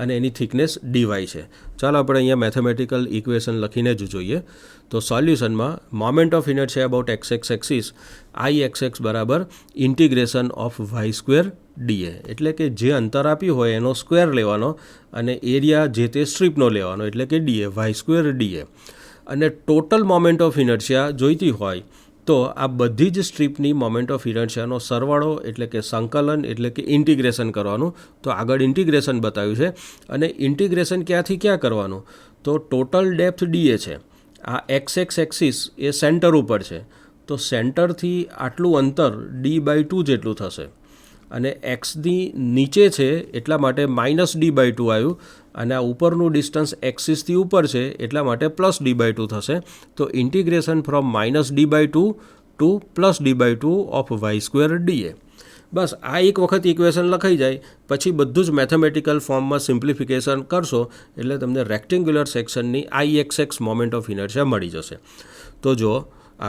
અને એની થિકનેસ DY છે. ચાલો આપણે અહીંયા મેથેમેટિકલ ઇક્વેશન લખીને જ જોઈએ. તો સોલ્યુશનમાં moment of inertia about XX axis IXX = integration of Y² DA. એટલે કે જે અંતર આપ્યું હોય એનો સ્ક્વેર લેવાનો અને એરિયા જે તે સ્ટ્રીપનો લેવાનો એટલે કે DA, Y² DA. અને ટોટલ મોમેન્ટ ઓફ ઇનર્શિયા જોઈતી હોય તો આ બધી જ સ્ટ્રીપની મોમેન્ટ ઓફ ઇનર્શિયાનો સરવાળો એટલે કે સંકલન એટલે કે ઇન્ટિગ્રેશન કરવાનું. તો આગળ ઇન્ટિગ્રેશન બતાવ્યું છે અને ઇન્ટિગ્રેશન ક્યાંથી ક્યાં કરવાનું? તો ટોટલ ડેપ્થ DA છે. આ XX એક્સિસ એ સેન્ટર ઉપર છે તો સેન્ટરથી આટલું અંતર D/2 જેટલું થશે અને એક્સની નીચે છે એટલા માટે -D/2 આવ્યું અને આ ઉપરનું ડિસ્ટન્સ એક્સિસથી ઉપર છે એટલા માટે +D/2 થશે. તો integration from -D/2 to +D/2 of Y² DA. બસ આ એક વખત ઇક્વેશન લખાઈ જાય પછી બધું જ મેથેમેટિકલ ફોર્મમાં સિમ્પ્લિફિકેશન કરશો એટલે તમને રેક્ટેન્ગ્યુલર સેક્શનની IXX મોમેન્ટ ઓફ ઇનર્શિયા મળી જશે. તો જુઓ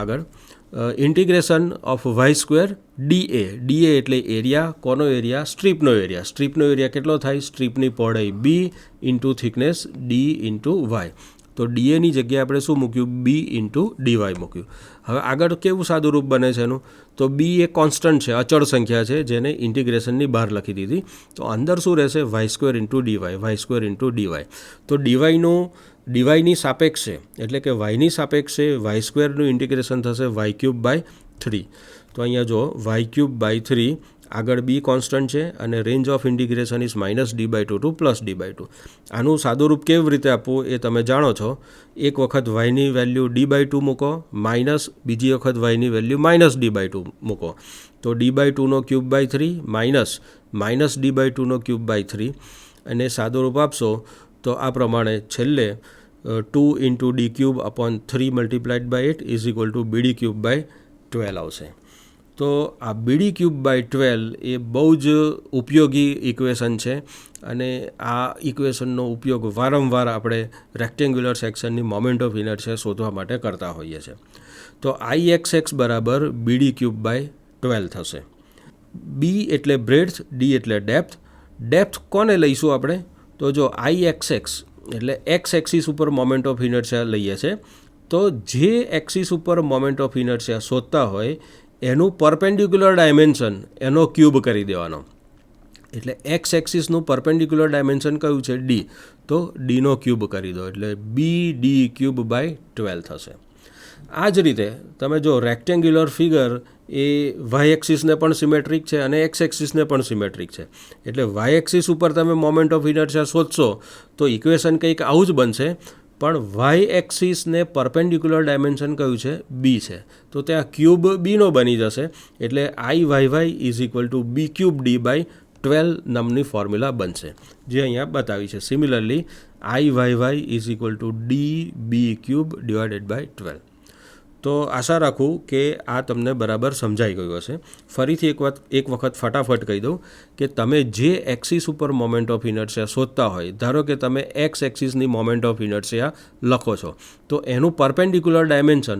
આગળ, integration of y square DA એટલે એરિયા, કોનો એરિયા? સ્ટ્રીપનો એરિયા. સ્ટ્રીપનો એરિયા કેટલો થાય? સ્ટ્રીપની પહોળાઈ B into thickness D into y. તો ડીએની જગ્યાએ આપણે શું મૂક્યું? બી ઇન્ટુ ડીવાય મૂક્યું. હવે આગળ કેવું સાદું રૂપ બને છે એનું? તો બી એ કોન્સ્ટન્ટ છે, અચળ સંખ્યા છે, જેને ઇન્ટિગ્રેશનની બહાર લખી દીધી. તો અંદર શું રહેશે? Y square into DY, y square into DY. તો ડીવાયની સાપેક્ષે એટલે કે વાયની સાપેક્ષે વાય સ્ક્વેરનું ઇન્ટિગ્રેશન થશે વાય ક્યુબ બાય 3. તો અહીંયા જો વાય ક્યુબ બાય 3, આગળ બી કોન્સ્ટન્ટ છે અને range of integration is -d/2 to +d/2. આનું સાદું રૂપ કેવી રીતે આપવું એ તમે જાણો છો. એક વખત વાયની વેલ્યુ d/2 મૂકો, માઇનસ બીજી વખત વાયની વેલ્યુ -d/2 મૂકો. તો d/2 cube by 3 minus d/2 cube by 3, અને સાદું રૂપ આપશો તો આ પ્રમાણે છેલ્લે 2 into D cube upon 3 multiplied by 8 is equal to BD cube by 12 આવશે. તો આ બીડી ક્યુબ બાય 12 એ બહુ જ ઉપયોગી ઇક્વેશન છે, અને આ ઇક્વેશનનો ઉપયોગ વારંવાર આપણે રેક્ટેન્ગ્યુલર સેક્શનની મોમેન્ટ ઓફ ઇનર્શિયા શોધવા માટે કરતા હોઈએ છીએ. તો IXX બરાબર બીડી ક્યુબ બાય 12 થશે. બી એટલે બ્રેડ્થ, ડી એટલે ડેપ્થ. ડેપ્થ કોને લઈશું આપણે? તો જો IXX એટલે એક્સ એક્સિસ ઉપર મોમેન્ટ ઓફ ઇનર્શિયા લઈએ છે, તો જે એક્સિસ ઉપર મોમેન્ટ ઓફ ઇનર્શિયા શોધતા હોય એનું પરપેન્ડિક્યુલર ડાયમેન્શન એનો ક્યુબ કરી દેવાનો. એટલે એક્સ એક્સિસનું પરપેન્ડિક્યુલર ડાયમેન્શન કયું છે? ડી. તો ડીનો ક્યુબ કરી દો એટલે BD ક્યુબ બાય 12 થશે. આ જ રીતે તમે જો રેક્ટેન્ગ્યુલર ફિગર એ વાય એક્સિસને પણ સિમેટ્રિક છે અને એક્સ એક્સિસને પણ સિમેટ્રિક છે. એટલે વાય એક્સિસ ઉપર તમે મોમેન્ટ ઓફ ઇનર્શિયા શોધશો તો ઇક્વેશન કંઈક આવું જ બનશે, પણ વાય એક્સિસને પરપેન્ડિક્યુલર ડાયમેન્શન કયું છે? બી છે. તો ત્યાં ક્યુબ બીનો બની જશે, એટલે IYY is equal to B cube D by 12 નામની ફોર્મ્યુલા બનશે, જે અહીંયા બતાવી છે. Similarly IYY is equal to DB cube divided by 12. તો આશા રાખું કે આ તમને બરાબર સમજાઈ ગયું હશે. ફરીથી એક વખત ફટાફટ કહી દઉં કે તમે જે એક્સિસ ઉપર મોમેન્ટ ઓફ ઇનર્શિયા શોધતા હોય, ધારો કે તમે એક્સ એક્સિસની મોમેન્ટ ઓફ ઇનર્શિયા લખો છો, તો એનું પરપેન્ડિક્યુલર ડાયમેન્શન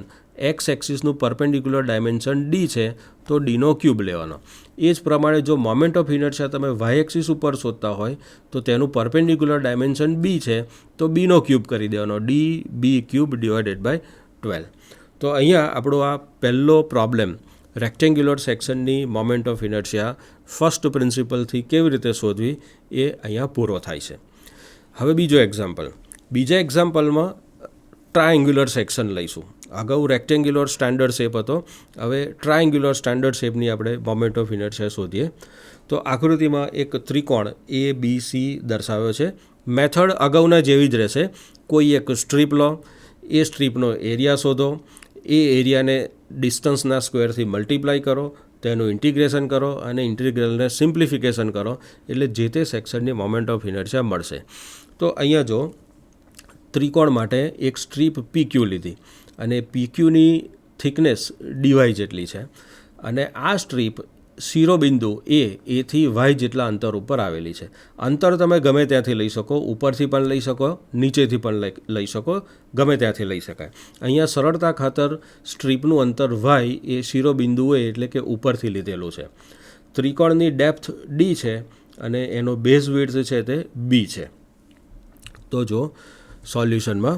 એક્સ એક્સિસનું પરપેન્ડિક્યુલર ડાયમેન્શન ડી છે, તો ડીનો ક્યુબ લેવાનો. એ જ પ્રમાણે જો મોમેન્ટ ઓફ ઇનર્શિયા તમે વાય એક્સિસ ઉપર શોધતા હોય તો તેનું પરપેન્ડિક્યુલર ડાયમેન્શન બી છે, તો બીનો ક્યુબ કરી દેવાનો, DB ક્યુબ ડિવાઇડેડ બાય 12. તો અહીંયા આપણો આ પહેલો પ્રોબ્લેમ રેક્ટેન્ગ્યુલર સેક્શનની મોમેન્ટ ઓફ ઇનર્શિયા ફર્સ્ટ પ્રિન્સિપલથી કેવી રીતે શોધવી એ અહીંયા પૂરો થાય છે. હવે બીજા એક્ઝામ્પલમાં ટ્રાયેંગ્યુલર સેક્શન લઈશું. અગાઉ રેક્ટેન્ગ્યુલર સ્ટાન્ડર્ડ શેપ હતો, હવે ટ્રાયેંગ્યુલર સ્ટાન્ડર્ડ શેપની આપણે મોમેન્ટ ઓફ ઇનર્શિયા શોધીએ. તો આકૃતિમાં એક ત્રિકોણ ABC દર્શાવ્યો છે. મેથડ અગાઉના જેવી જ રહેશે. કોઈ એક સ્ટ્રીપ લો, એ સ્ટ્રીપનો એરિયા શોધો, એ એરિયાને ડિસ્ટન્સના સ્ક્વેરથી મલ્ટીપ્લાય કરો, તેનું ઇન્ટિગ્રેશન કરો અને ઇન્ટિગ્રલને સિમ્પ્લિફિકેશન કરો, એટલે જે તે સેક્શનની મોમેન્ટ ઓફ ઇનર્શિયા મળશે. તો અહીંયા જો ત્રિકોણ માટે એક સ્ટ્રીપ PQ લીધી અને PQની થિકનેસ ડીવાય જેટલી છે, અને આ સ્ટ્રીપ શિરોબિંદુ એથી વાય જેટલા અંતર ઉપર આવેલી છે. અંતર તમે ગમે ત્યાંથી લઈ શકો, ઉપરથી પણ લઈ શકો, નીચેથી પણ લઈ શકો, ગમે ત્યાંથી લઈ શકાય. અહીંયા સરળતા ખાતર સ્ટ્રીપનું અંતર વાય એ શિરોબિંદુ એટલે કે ઉપરથી લીધેલું છે. ત્રિકોણની ડેપ્થ ડી છે અને એનો બેઝ વિડ્થ છે તે બી છે. તો જો સોલ્યુશનમાં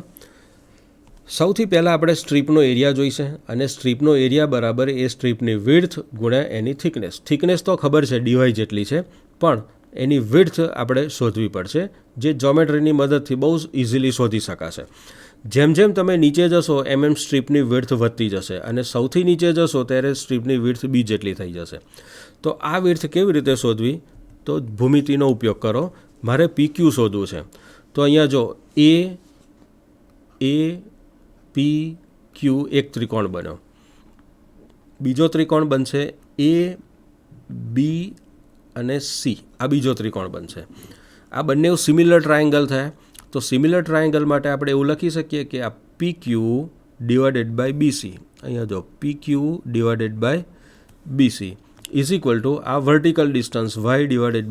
સૌથી પહેલાં આપણે સ્ટ્રીપનો એરિયા જોઈશે, અને સ્ટ્રીપનો એરિયા બરાબર એ સ્ટ્રીપની વિડ્થ ગુણ્યા એની થિકનેસ. થિકનેસ તો ખબર છે ડીવાય જેટલી છે, પણ એની વિડ્થ આપણે શોધવી પડશે, જે જોમેટ્રીની મદદથી બહુ ઇઝીલી શોધી શકાશે. જેમ જેમ તમે નીચે જશો એમ સ્ટ્રીપની વિડ્થ વધતી જશે, અને સૌથી નીચે જશો ત્યારે સ્ટ્રીપની વિડ્થ બી જેટલી થઈ જશે. તો આ વિડ્થ કેવી રીતે શોધવી? તો ભૂમિતિનો ઉપયોગ કરો. મારે PQ શોધવું છે, તો અહીંયા જો APQ એક ત્રિકોણ બન્યો, બીજો ત્રિકોણ બનશે AB અને C, આ બીજો ત્રિકોણ બનશે. આ બંને સિમિલર ટ્રાયેંગલ થયા. તો સિમિલર ટ્રાયેંગલ માટે આપણે એવું લખી શકીએ કે આ PQ ડિવાઇડેડ બાય BC, અહીંયા જો PQ divided by BC is equal to આ vertical distance y divided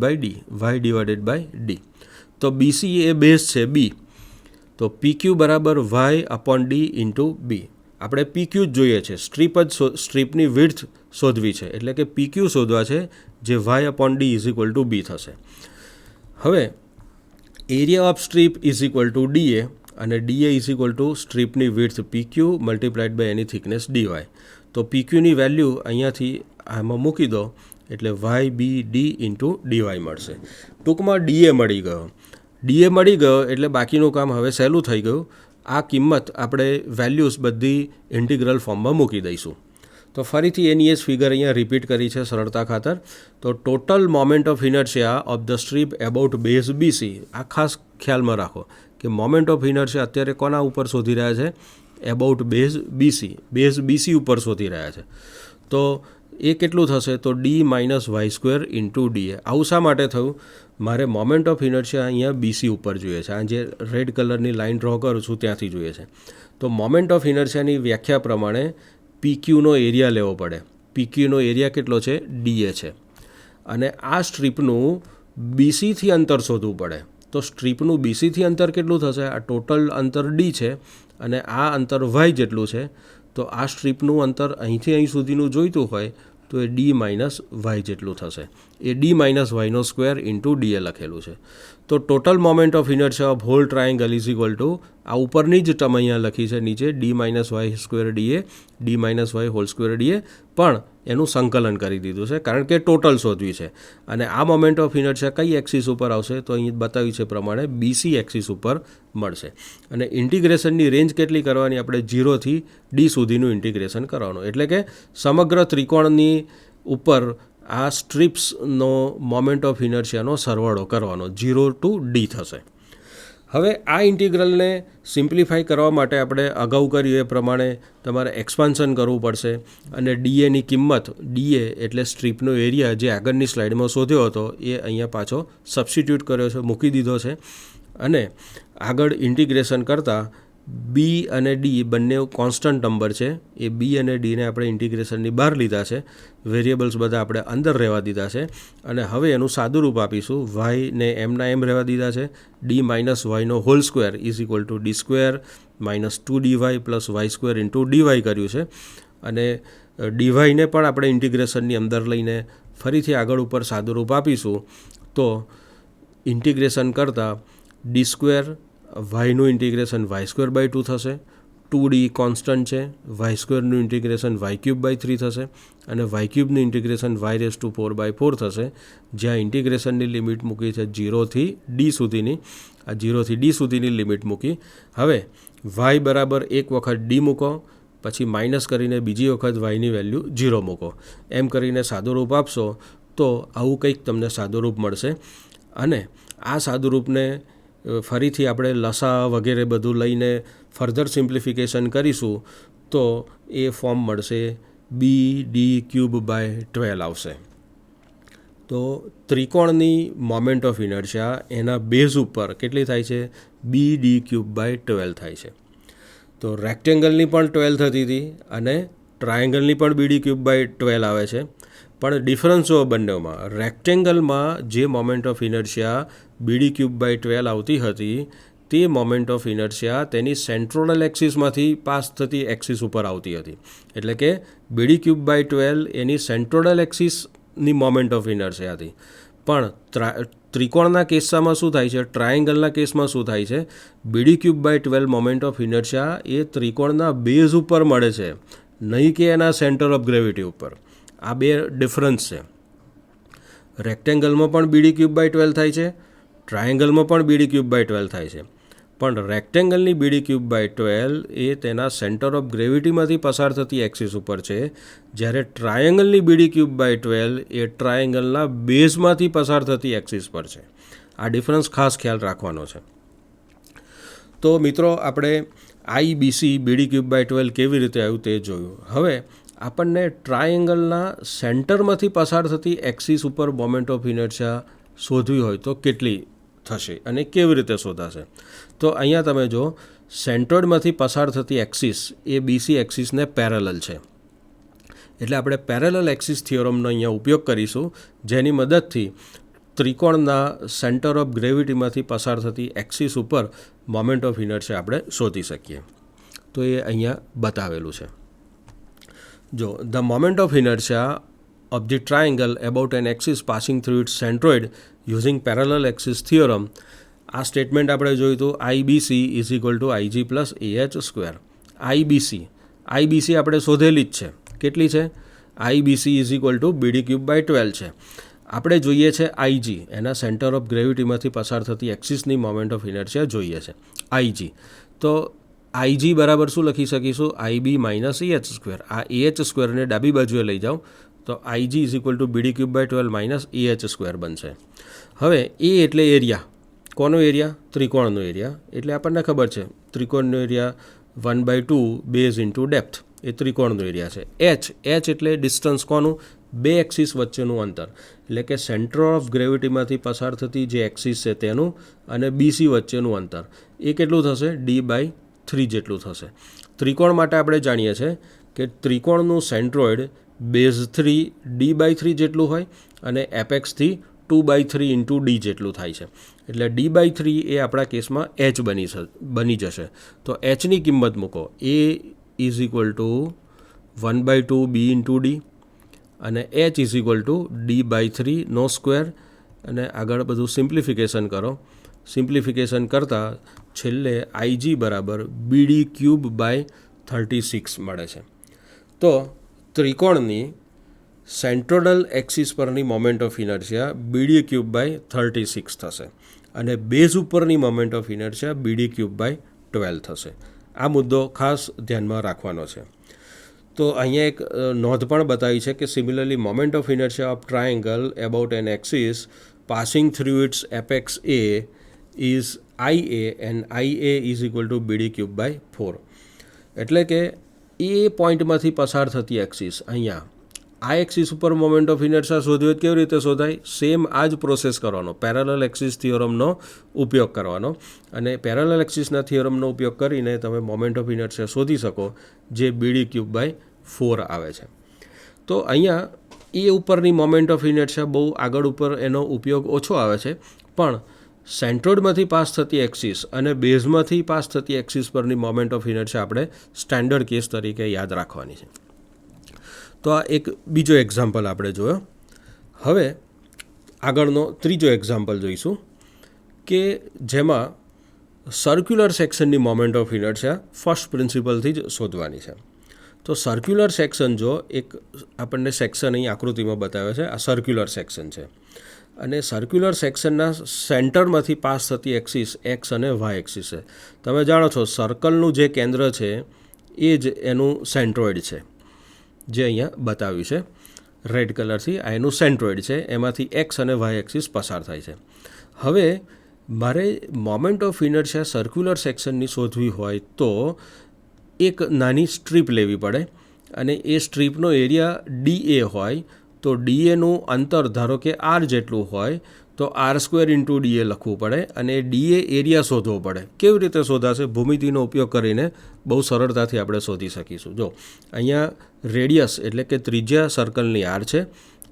by D. તો BC એ બેઝ છે B, તો PQ બરાબર y upon D into B. આપણે PQ જ જોઈએ છે, સ્ટ્રીપની વિડ્થ શોધવી છે, એટલે કે PQ શોધવા છે, જે y/d = b થશે. હવે એરિયા ઓફ સ્ટ્રીપ = dA અને dA = સ્ટ્રીપની વિડ્થ PQ × એની થિકનેસ dy. તો PQની વેલ્યુ અહીંયાથી આમાં મૂકી દો એટલે YBD × dy મળશે. ટૂંકમાં DA મળી ગયો એટલે બાકીનું કામ હવે સહેલું થઈ ગયું. આ કિંમત આપણે વેલ્યુઝ બધી ઇન્ટિગ્રલ ફોર્મમાં મૂકી દઈશું. તો ફરીથી એની જ ફિગર અહીંયા રિપીટ કરી છે સરળતા ખાતર. તો total moment of inertia of the strip about base BC, આ ખાસ ખ્યાલમાં રાખો કે મોમેન્ટ ઓફ ઇનર્શિયા અત્યારે કોના ઉપર શોધી રહ્યા છે? એબાઉટ બેઝ BC ઉપર શોધી રહ્યા છે. તો એ કેટલું થશે? તો d - y² × dA. આવું શા માટે થયું? મારે મોમેન્ટ ઓફ ઇનર્શિયા અહીંયા BC ઉપર જોઈએ છે. આ જે રેડ કલરની લાઇન ડ્રો કરું છું ત્યાંથી જોઈએ છે. તો મોમેન્ટ ઓફ ઇનર્શિયાની વ્યાખ્યા પ્રમાણે PQનો એરિયા લેવો પડે. PQનો એરિયા કેટલો છે? dA છે. અને આ સ્ટ્રીપનું BCથી અંતર શોધવું પડે. તો સ્ટ્રીપનું BCથી અંતર કેટલું થશે? આ ટોટલ અંતર d છે અને આ અંતર y જેટલું છે. તો આ સ્ટ્રીપનું અંતર અહીંથી અહીં સુધીનું જોઈતું હોય તો એ d - y જેટલું થશે. એ d - y² × dA લખેલું છે. તો total moment of inertia of whole triangle = આ ઉપરની જ ટર્મ અહીંયા લખી છે નીચે d - y² dA, d - y² dA, પણ એનું સંકલન કરી દીધું છે કારણ કે ટોટલ શોધવી છે. અને આ મોમેન્ટ ઓફ ઇનર્શિયા કઈ એક્સિસ ઉપર આવશે? તો અહીં બતાવ્યું છે પ્રમાણે BC એક્સિસ ઉપર મળશે. અને ઇન્ટિગ્રેશનની રેન્જ કેટલી કરવાની? આપણે 0 થી d સુધીનું ઇન્ટિગ્રેશન કરવાનું. એટલે કે સમગ્ર ત્રિકોણની ઉપર આ સ્ટ્રીપ્સનો મોમેન્ટ ઓફ ઇનર્શિયાનો સરવાળો કરવાનો, 0 to d થશે. હવે આ ઇન્ટિગ્રલને સિમ્પ્લિફાઈ કરવા માટે આપણે અગાઉ કર્યું એ પ્રમાણે તમારે એક્સપાન્શન કરવું પડશે અને DAની કિંમત, DA એટલે સ્ટ્રીપનો એરિયા જે આગળની સ્લાઇડમાં શોધ્યો હતો એ અહીંયા પાછો સબસ્ટિટ્યૂટ કર્યો છે, મૂકી દીધો છે. અને આગળ ઇન્ટિગ્રેશન કરતાં B અને D બંને કોન્સ્ટન્ટ નંબર છે. એ B અને Dને આપણે ઇન્ટિગ્રેશનની બહાર લીધા છે, વેરિયેબલ્સ બધા આપણે અંદર રહેવા દીધા છે. અને હવે એનું સાદુરૂપ આપીશું. yને એમના એમ રહેવા દીધા છે. d - y² = d² - 2dy + y² × dy કર્યું છે. અને dyને પણ આપણે ઇન્ટિગ્રેશનની અંદર લઈને ફરીથી આગળ ઉપર સાદુરૂપ આપીશું. તો ઇન્ટિગ્રેશન કરતાં d², yનું ઇન્ટિગ્રેશન y²/2 થશે, 2d કોન્સ્ટન્ટ છે, y²નું ઇન્ટિગ્રેશન y³/3 થશે અને y³ નું ઇન્ટિગ્રેશન y⁴/4 થશે. જ્યાં ઇન્ટિગ્રેશનની લિમિટ મૂકી છે 0 થી d સુધીની, આ 0 થી d સુધીની લિમિટ મૂકી. હવે y બરાબર એક વખત d મૂકો, પછી માઇનસ કરીને બીજી વખત yની વેલ્યુ 0 મૂકો. એમ કરીને સાદુરૂપ આપશો તો આવું કંઈક તમને સાદુરૂપ મળશે. અને આ સાદુરૂપને ફરીથી આપણે લસા વગેરે બધું લઈને ફર્ધર સિમ્પ્લિફિકેશન કરીશું તો એ ફોર્મ મળશે BD³/12 આવશે. તો ત્રિકોણની મોમેન્ટ ઓફ ઇનર્શિયા એના બેઝ ઉપર કેટલી થાય છે? BD³/12 થાય છે. તો રેક્ટેંગલની પણ 12 થતી હતી અને ટ્રાયેંગલની પણ BD³/12 આવે છે. પણ ડિફરન્સ જો બંનેમાં, રેક્ટેંગલમાં જે મોમેન્ટ ઓફ ઇનર્શિયા BD³/12 આવતી હતી તે મોમેન્ટ ઓફ ઇનર્શિયા તેની સેન્ટ્રોઇડલ એક્સિસમાંથી પાસ થતી એક્સિસ ઉપર આવતી હતી. એટલે કે BD³/12 એની સેન્ટ્રોઇડલ એક્સિસની મોમેન્ટ ઓફ ઇનર્શિયા હતી. પણ ત્રિકોણના કેસમાં શું થાય છે? ટ્રાયેંગલના કેસમાં શું થાય છે? BD³/12 મોમેન્ટ ઓફ ઇનર્શિયા એ ત્રિકોણના બેઝ ઉપર મળે છે, નહીં કે એના સેન્ટર ઓફ ગ્રેવિટી ઉપર. આ બે ડિફરન્સ છે. રેક્ટેંગલમાં પણ BD³/12 થાય છે, ટ્રાયેંગલમાં પણ BD³/12 થાય છે. પણ રેક્ટેંગલની BD³/12 એ તેના સેન્ટર ઓફ ગ્રેવિટીમાંથી પસાર થતી એક્સિસ ઉપર છે, જ્યારે ટ્રાયેંગલની BD³/12 એ ટ્રાયેંગલના બેઝમાંથી પસાર થતી એક્સિસ પર છે. આ ડિફરન્સ ખાસ ખ્યાલ રાખવાનો છે. તો મિત્રો આપણે IBC BD³/12 કેવી રીતે આવ્યું તે જોયું. હવે આપણને ટ્રાયેંગલના સેન્ટરમાંથી પસાર થતી એક્સિસ ઉપર મોમેન્ટ ઓફ ઇનર્શિયા શોધવી હોય તો કેટલી થશે અને કેવી રીતે શોધાશે? તો અહીંયા તમે જો, સેન્ટ્રોઇડમાંથી પસાર થતી એક્સિસ એ BC એક્સિસને પેરેલલ છે. એટલે આપણે પેરેલલ એક્સિસ થિયોરમનો અહીંયા ઉપયોગ કરીશું, જેની મદદથી ત્રિકોણના સેન્ટર ઓફ ગ્રેવિટીમાંથી પસાર થતી એક્સિસ ઉપર મોમેન્ટ ઓફ ઇનર્શિયા આપણે શોધી શકીએ. તો એ અહીંયા બતાવેલું છે. જો the moment of inertia of the triangle about an axis passing through its centroid using parallel axis theorem. આ સ્ટેટમેન્ટ આપણે જોયું હતું IBC is equal to IG plus AH square. IBC આપણે શોધેલી જ છે. કેટલી છે? IBC is equal to BD cube by 12 છે. આપણે જોઈએ છે IG, એના સેન્ટર ઓફ ગ્રેવિટીમાંથી પસાર થતી એક્સિસની મોમેન્ટ ઓફ ઇનર્શિયા જોઈએ છે IG. તો IG બરાબર શું લખી શકીશું? IB minus AH square. આ AH સ્ક્વેરને ડાબી બાજુએ લઈ જાઓ તો IG is equal to BD cube by 12 minus AH square બનશે. હવે એ એટલે એરિયા. કોનો એરિયા? ત્રિકોણનો એરિયા. એટલે આપણને ખબર છે ત્રિકોણનો એરિયા 1/2 બેઝ ઇન્ટુ ડેપ્થ, એ ત્રિકોણનો એરિયા છે. H એટલે ડિસ્ટન્સ કોનું? બે એક્સિસ વચ્ચેનું અંતર, એટલે કે સેન્ટર ઓફ ગ્રેવિટીમાંથી પસાર થતી જે એક્સિસ છે તેનું અને BC વચ્ચેનું અંતર, એ કેટલું થશે? D/3 જેટલું થશે. ત્રિકોણ માટે આપણે જાણીએ છીએ કે ત્રિકોણનું સેન્ટ્રોઇડ બેઝ 3 D/3 જેટલું હોય અને એપેક્સથી 2/3 ઇન્ટુ D જેટલું થાય છે. એટલે D/3 એ આપણા કેસમાં H બની જશે. તો Hની કિંમત મૂકો. A is equal to 1/2 B into D અને H is equal to D/3 નો સ્ક્વેર, અને આગળ બધું સિમ્પ્લિફિકેશન કરો. સિમ્પ્લિફિકેશન કરતાં છેલ્લે IG બરાબર BD ક્યુબ બાય 36 મળે છે. તો ત્રિકોણની સેન્ટ્રોડલ એક્સિસ પરની moment of inertia BD cube by 36 થશે અને બેઝ ઉપરની moment of inertia BD cube by 12 થશે. આ મુદ્દો ખાસ ધ્યાનમાં રાખવાનો છે. તો અહીંયા એક નોંધ પણ બતાવી છે કે similarly moment of inertia of triangle about an axis passing through its apex A is IA and IA is equal to BD cube by 4. એટલે કે એ પોઈન્ટમાંથી પસાર થતી એક્સિસ, અહીંયા આ એક્સિસ ઉપર મોમેન્ટ ઓફ ઇનર્શિયા શોધવી હોય કેવી રીતે શોધાય? સેમ આ જ પ્રોસેસ કરવાનો, પેરેલલ એક્સિસ થિયોરમનો ઉપયોગ કરવાનો, અને પેરેલલ એક્સિસના થિયોરમનો ઉપયોગ કરીને તમે મોમેન્ટ ઓફ ઇનર્શિયા શોધી શકો જે BD ક્યુબ બાય 4 આવે છે. તો અહીંયા એ ઉપરની મોમેન્ટ ઓફ ઇનર્શિયા બહુ આગળ ઉપર એનો ઉપયોગ ઓછો આવે છે, પણ સેન્ટ્રોઇડમાંથી પાસ થતી એક્સિસ અને બેઝમાંથી પાસ થતી એક્સિસ પરની મોમેન્ટ ઓફ ઇનર્શિયા આપણે સ્ટેન્ડર્ડ કેસ તરીકે યાદ રાખવાની છે. તો આ એક બીજો એક્ઝામ્પલ આપણે જોયો. હવે આગળનો ત્રીજો એક્ઝામ્પલ જોઈશું કે જેમાં સર્ક્યુલર સેક્શનની મોમેન્ટ ઓફ ઇનર્શિયા ફર્સ્ટ પ્રિન્સિપલથી જ શોધવાની છે. તો સર્ક્યુલર સેક્શન, જો એક આપણને સેક્શન અહીં આકૃતિમાં બતાવે છે, આ સર્ક્યુલર સેક્શન છે અને સર્ક્યુલર સેક્શનના સેન્ટરમાંથી પાસ થતી એક્સિસ એક્સ અને વાય એક્સિસ છે. તમે જાણો છો સર્કલનું જે કેન્દ્ર છે એ જ એનું સેન્ટ્રોઇડ છે, જે અહીંયા બતાવ્યું છે રેડ કલરથી. આ એનું સેન્ટ્રોઇડ છે, એમાંથી એક્સ અને વાય એક્સિસ પસાર થાય છે. હવે મારે મોમેન્ટ ઓફ ઇનર્શિયા સર્ક્યુલર સેક્શનની શોધવી હોય તો એક નાની સ્ટ્રીપ લેવી પડે અને એ સ્ટ્રીપનો એરિયા DA હોય તો DAનું અંતર ધારો કે R જેટલું હોય તો R² ઇન્ટુ DA લખવું પડે અને DA એરિયા શોધવો પડે. કેવી રીતે શોધાશે? ભૂમિતિનો ઉપયોગ કરીને બહુ સરળતાથી આપણે શોધી શકીશું. જો અહીંયા રેડિયસ એટલે કે ત્રિજ્યા સર્કલની R છે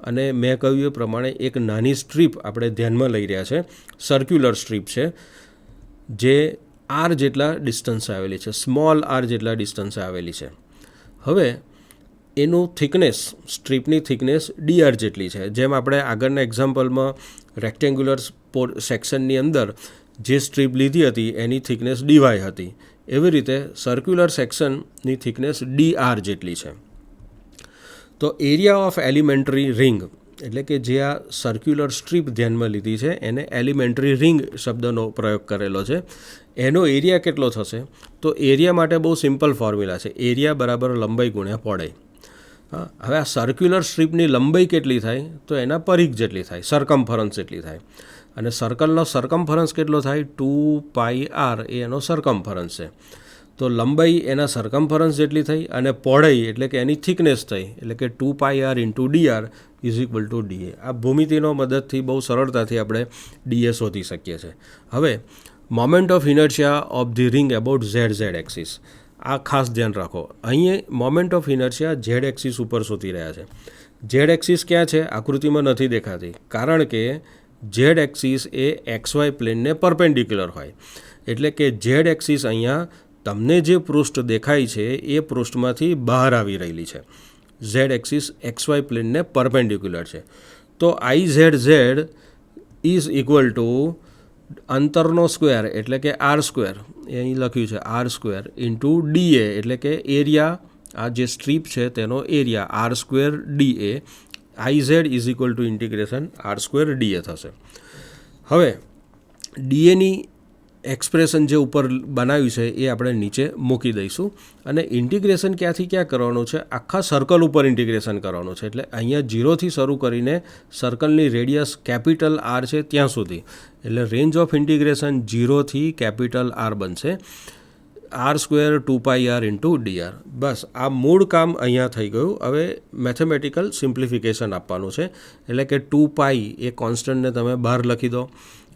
અને મેં કહ્યું એ પ્રમાણે એક નાની સ્ટ્રીપ આપણે ધ્યાનમાં લઈ રહ્યા છે, સર્ક્યુલર સ્ટ્રીપ છે જે R જેટલા ડિસ્ટન્સે આવેલી છે, સ્મોલ r જેટલા ડિસ્ટન્સે આવેલી છે. હવે એનું થિકનેસ, સ્ટ્રીપની થિકનેસ DR જેટલી છે. જેમ આપણે આગળના એક્ઝામ્પલમાં રેક્ટેન્ગ્યુલર સેક્શનની અંદર જે સ્ટ્રીપ લીધી હતી એની થિકનેસ DY હતી, એવી રીતે સર્ક્યુલર સેક્શનની થિકનેસ DR જેટલી છે. તો એરિયા ઓફ એલિમેન્ટરી રિંગ, એટલે કે જે આ સર્ક્યુલર સ્ટ્રીપ ધ્યાનમાં લીધી છે એને એલિમેન્ટરી રિંગ શબ્દનો પ્રયોગ કરેલો છે, એનો એરિયા કેટલો થશે? તો એરિયા માટે બહુ સિમ્પલ ફોર્મ્યુલા છે, એરિયા બરાબર લંબાઈ ગુણ્યા પહોળાઈ. હા, હવે આ સર્ક્યુલર સ્ટ્રીપની લંબાઈ કેટલી થાય? તો એના પરિઘ જેટલી થાય, સરકમફરન્સ જેટલી થાય. અને સર્કલનો સરકમફરન્સ કેટલો થાય? 2πr એ એનો સરકમફરન્સ છે. તો લંબાઈ એના સરકમફરન્સ જેટલી થઈ અને પહોળાઈ એટલે કે એની થિકનેસ થઈ, એટલે કે 2πr into DR is equal two DA. આ ભૂમિતિનો મદદથી બહુ સરળતાથી આપણે DA શોધી શકીએ છીએ. હવે moment of inertia of the ring about ZZ axis, આ ખાસ ધ્યાન રાખો. અહીં moment of inertia Z axis ઉપર શોધી રહ્યા છે. Z એક્સિસ ક્યાં છે? આકૃતિમાં નથી દેખાતી, કારણ કે Z એક્સિસ એ XY પ્લેનને પરપેન્ડિક્યુલર હોય, એટલે કે Z એક્સિસ અહીંયા તમને જે પૃષ્ઠ દેખાય છે એ પૃષ્ઠમાંથી બહાર આવી રહેલી છે. ઝેડ એક્સિસ XY પ્લેનને પરપેન્ડિક્યુલર છે. તો IZZ ઇઝ ઇક્વલ ટુ અંતરનો સ્ક્વેર એટલે કે R², એ અહીં લખ્યું છે R² ઇન્ટુ DA એટલે કે એરિયા, આ જે સ્ટ્રીપ છે તેનો area R² DA. IZ is equal to integration R² DA થશે. હવે DAની એક્સપ્રેશન જે ઉપર બનાવ્યું છે એ આપણે નીચે મૂકી દઈશું અને ઇન્ટિગ્રેશન ક્યાંથી ક્યાં કરવાનું છે, આખા સર્કલ ઉપર ઇન્ટિગ્રેશન કરવાનું છે. એટલે અહીંયા 0થી શરૂ કરીને સર્કલની રેડિયસ કેપિટલ R છે ત્યાં સુધી, એટલે રેન્જ ઓફ ઇન્ટિગ્રેશન 0થી કેપિટલ R બનશે R² 2πr ઇન્ટુ dr. બસ આ મૂળ કામ અહીંયા થઈ ગયું. હવે મેથેમેટિકલ સિમ્પ્લિફિકેશન આપવાનું છે, એટલે કે 2π એ કોન્સ્ટન્ટને તમે બહાર લખી દો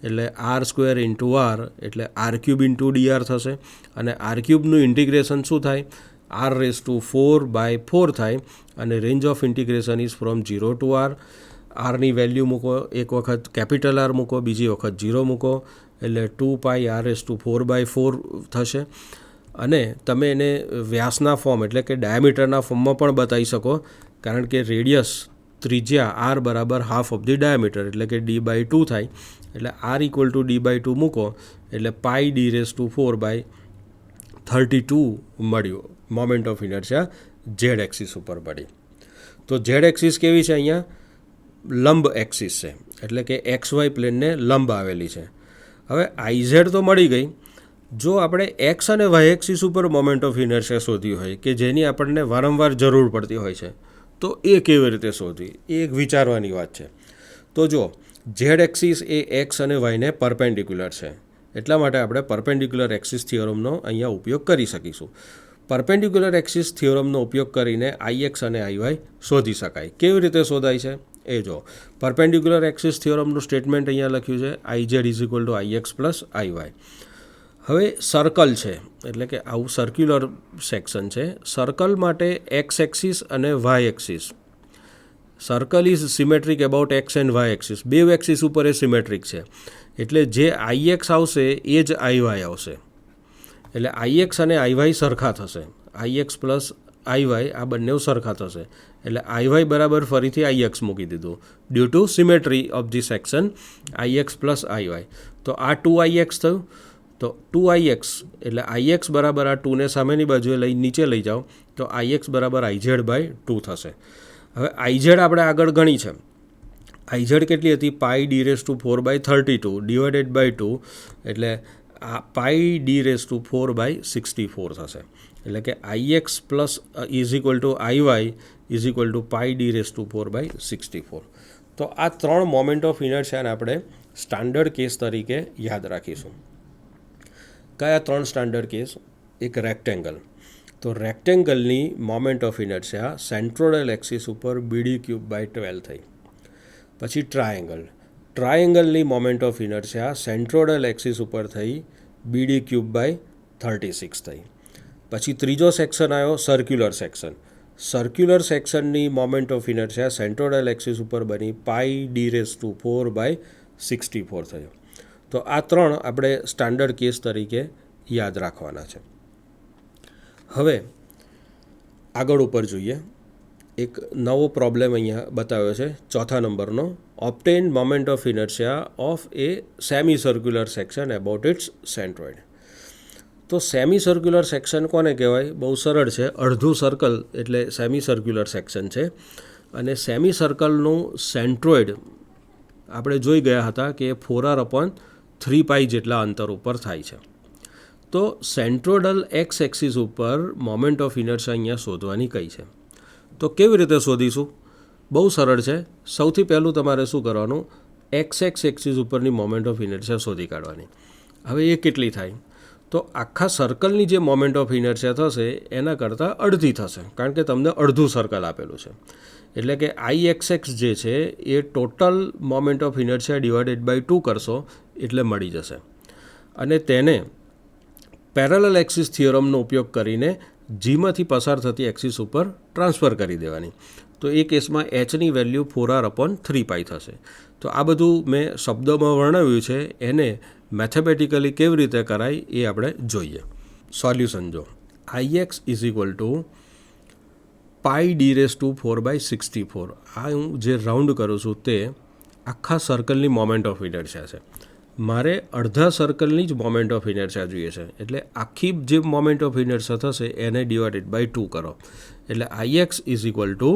એટલે R² ઇન્ટુ R એટલે R³ ઇન્ટુ dr થશે. અને R³ ઇન્ટિગ્રેશન શું થાય, R⁴/4 થાય અને range of integration is from 0 to R. આરની વેલ્યુ મૂકો, એક વખત કેપિટલ R મૂકો, બીજી વખત 0 મૂકો એટલે 2π R⁴/4 થશે. અને તમે એને વ્યાસના ફોર્મ એટલે કે ડાયામીટરના ફોર્મમાં પણ બતાવી શકો, કારણ કે રેડિયસ ત્રિજ્યા R બરાબર હાફ ઓફ ધી ડાયામીટર એટલે કે D/2 થાય. એટલે R ઇક્વલ ટુ D/2 મૂકો એટલે πd⁴32 મળ્યું moment of inertia Z axis ઉપર પડી. તો ઝેડ એક્સિસ કેવી છે, અહીંયા લંબ એક્સિસ છે એટલે કે XY પ્લેનને લંબ આવેલી છે. હવે IZ તો મળી ગઈ. જો આપણે X અને Y એક્સિસ ઉપર મોમેન્ટ ઓફ ઇનર્શિયા શોધવી હોય કે જેની આપણને વારંવાર જરૂર પડતી હોય છે, તો એ કેવી રીતે શોધવી એ એક વિચારવાની વાત છે. તો જો ઝેડ એક્સિસ એ X અને Yને પરપેન્ડિક્યુલર છે, એટલા માટે આપણે પરપેન્ડિક્યુલર એક્સિસ થિયોરમનો અહીંયા ઉપયોગ કરી શકીશું. પરપેન્ડિક્યુલર એક્સિસ થિયોરમનો ઉપયોગ કરીને IX અને IY શોધી શકાય. કેવી રીતે શોધાય છે એ જો. પરપેન્ડિક્યુલર એક્સિસ થિયોરમનું સ્ટેટમેન્ટ અહીંયા લખ્યું છે IZ is equal to IX plus IY. હવે સર્કલ છે એટલે કે આવું સર્ક્યુલર સેક્શન છે. સર્કલ માટે X એક્સિસ અને Y axis, circle is symmetric about X and Y axis, બે એક્સિસ ઉપર એ સિમેટ્રિક છે. એટલે જે IX આવશે એ જ IY આવશે. એટલે IX અને IY સરખા થશે, IX પ્લસ IY આ બંને સરખા થશે. એટલે IY બરાબર ફરીથી IX મૂકી દીધું due to symmetry of the section IX plus IY. તો આ 2IX થયું. તો 2IX એટલે IX બરાબર આ 2ને સામેની બાજુએ નીચે લઈ જાઓ તો IX બરાબર IZ/2 થશે. હવે IZ આપણે આગળ ગણી છે. IZ કેટલી હતી, πd⁴/32 ડિવાઇડેડ બાય 2 એટલે આ πd⁴/64 થશે. એટલે કે IX plus is equal two IY is equal two πd⁴/64. તો આ 3 મોમેન્ટ ઓફ ઇનર્શિયાને આપણે સ્ટાન્ડર્ડ કેસ તરીકે યાદ રાખીશું. કયા 3 સ્ટાન્ડર્ડ કેસ? એક રેક્ટેંગલ. તો રેક્ટેંગલની moment of inertia centroidal axis ઉપર BD³/12 થઈ. પછી ટ્રાયેંગલ. ટ્રાયેંગલની moment of inertia centroidal axis ઉપર થઈ BD³/36 થઈ. પછી ત્રીજો સેક્શન આવ્યો સર્ક્યુલર સેક્શન. સર્ક્યુલર સેક્શનની moment of inertia centroidal axis ઉપર બની πd⁴/64 થયો. તો આ 3 આપણે સ્ટાન્ડર્ડ કેસ તરીકે યાદ રાખવાના છે. હવે આગળ ઉપર જોઈએ. એક નવો પ્રોબ્લેમ અહીંયા બતાવ્યો છે 4થા નંબરનો. Obtain moment of inertia of a semi circular section about its centroid. તો સેમી સર્ક્યુલર સેક્શન કોને કહેવાય? બહુ સરળ છે. અડધું સર્કલ એટલે સેમી સર્ક્યુલર સેક્શન છે. અને સેમી સર્કલનું સેન્ટ્રોઇડ આપણે જોઈ ગયા હતા કે 4r/3π જેટલા અંતર ઉપર થાય છે. તો સેન્ટ્રોઇડલ એક્સ એક્સિસ ઉપર મોમેન્ટ ઓફ ઇનર્શિયા અહીંયા શોધવાની કઈ છે. તો કેવી રીતે શોધીશું? બહુ સરળ છે. સૌથી પહેલું તમારે શું કરવાનું, એક્સ એક્સિસ ઉપરની મોમેન્ટ ઓફ ઇનર્શિયા શોધી કાઢવાની. હવે એ કેટલી થાય? તો આખા સર્કલની જે મોમેન્ટ ઓફ ઇનર્શિયા થશે એના કરતાં અડધી થશે, કારણ કે તમને અડધું સર્કલ આપેલું છે. એટલે કે IXX જે છે એ total moment of inertia divided by 2 કરશો એટલે મળી જશે. અને તેને પેરેલલ એક્સિસ થિયોરમનો ઉપયોગ કરીને જીમાંથી પસાર થતી એક્સિસ ઉપર ટ્રાન્સફર કરી દેવાની. તો એ કેસમાં Hની વેલ્યુ 4r/3π થશે. તો આ બધું મેં શબ્દોમાં વર્ણવ્યું છે, એને મેથેમેટિકલી કેવી રીતે કરાય એ આપણે જોઈએ. સોલ્યુશન જો IX is equal two πd⁴/64. આ હું જે રાઉન્ડ કરું છું તે આખા સર્કલની મોમેન્ટ ઓફ ઇનર્શિયા છે. મારે અડધા સર્કલની જ મોમેન્ટ ઓફ ઇનર્શિયા જોઈએ છે, એટલે આખી જે મોમેન્ટ ઓફ ઇનર્શિયા થશે એને ડિવાઇડેડ બાય 2 કરો. એટલે IX ઇઝ ઇક્વલ ટુ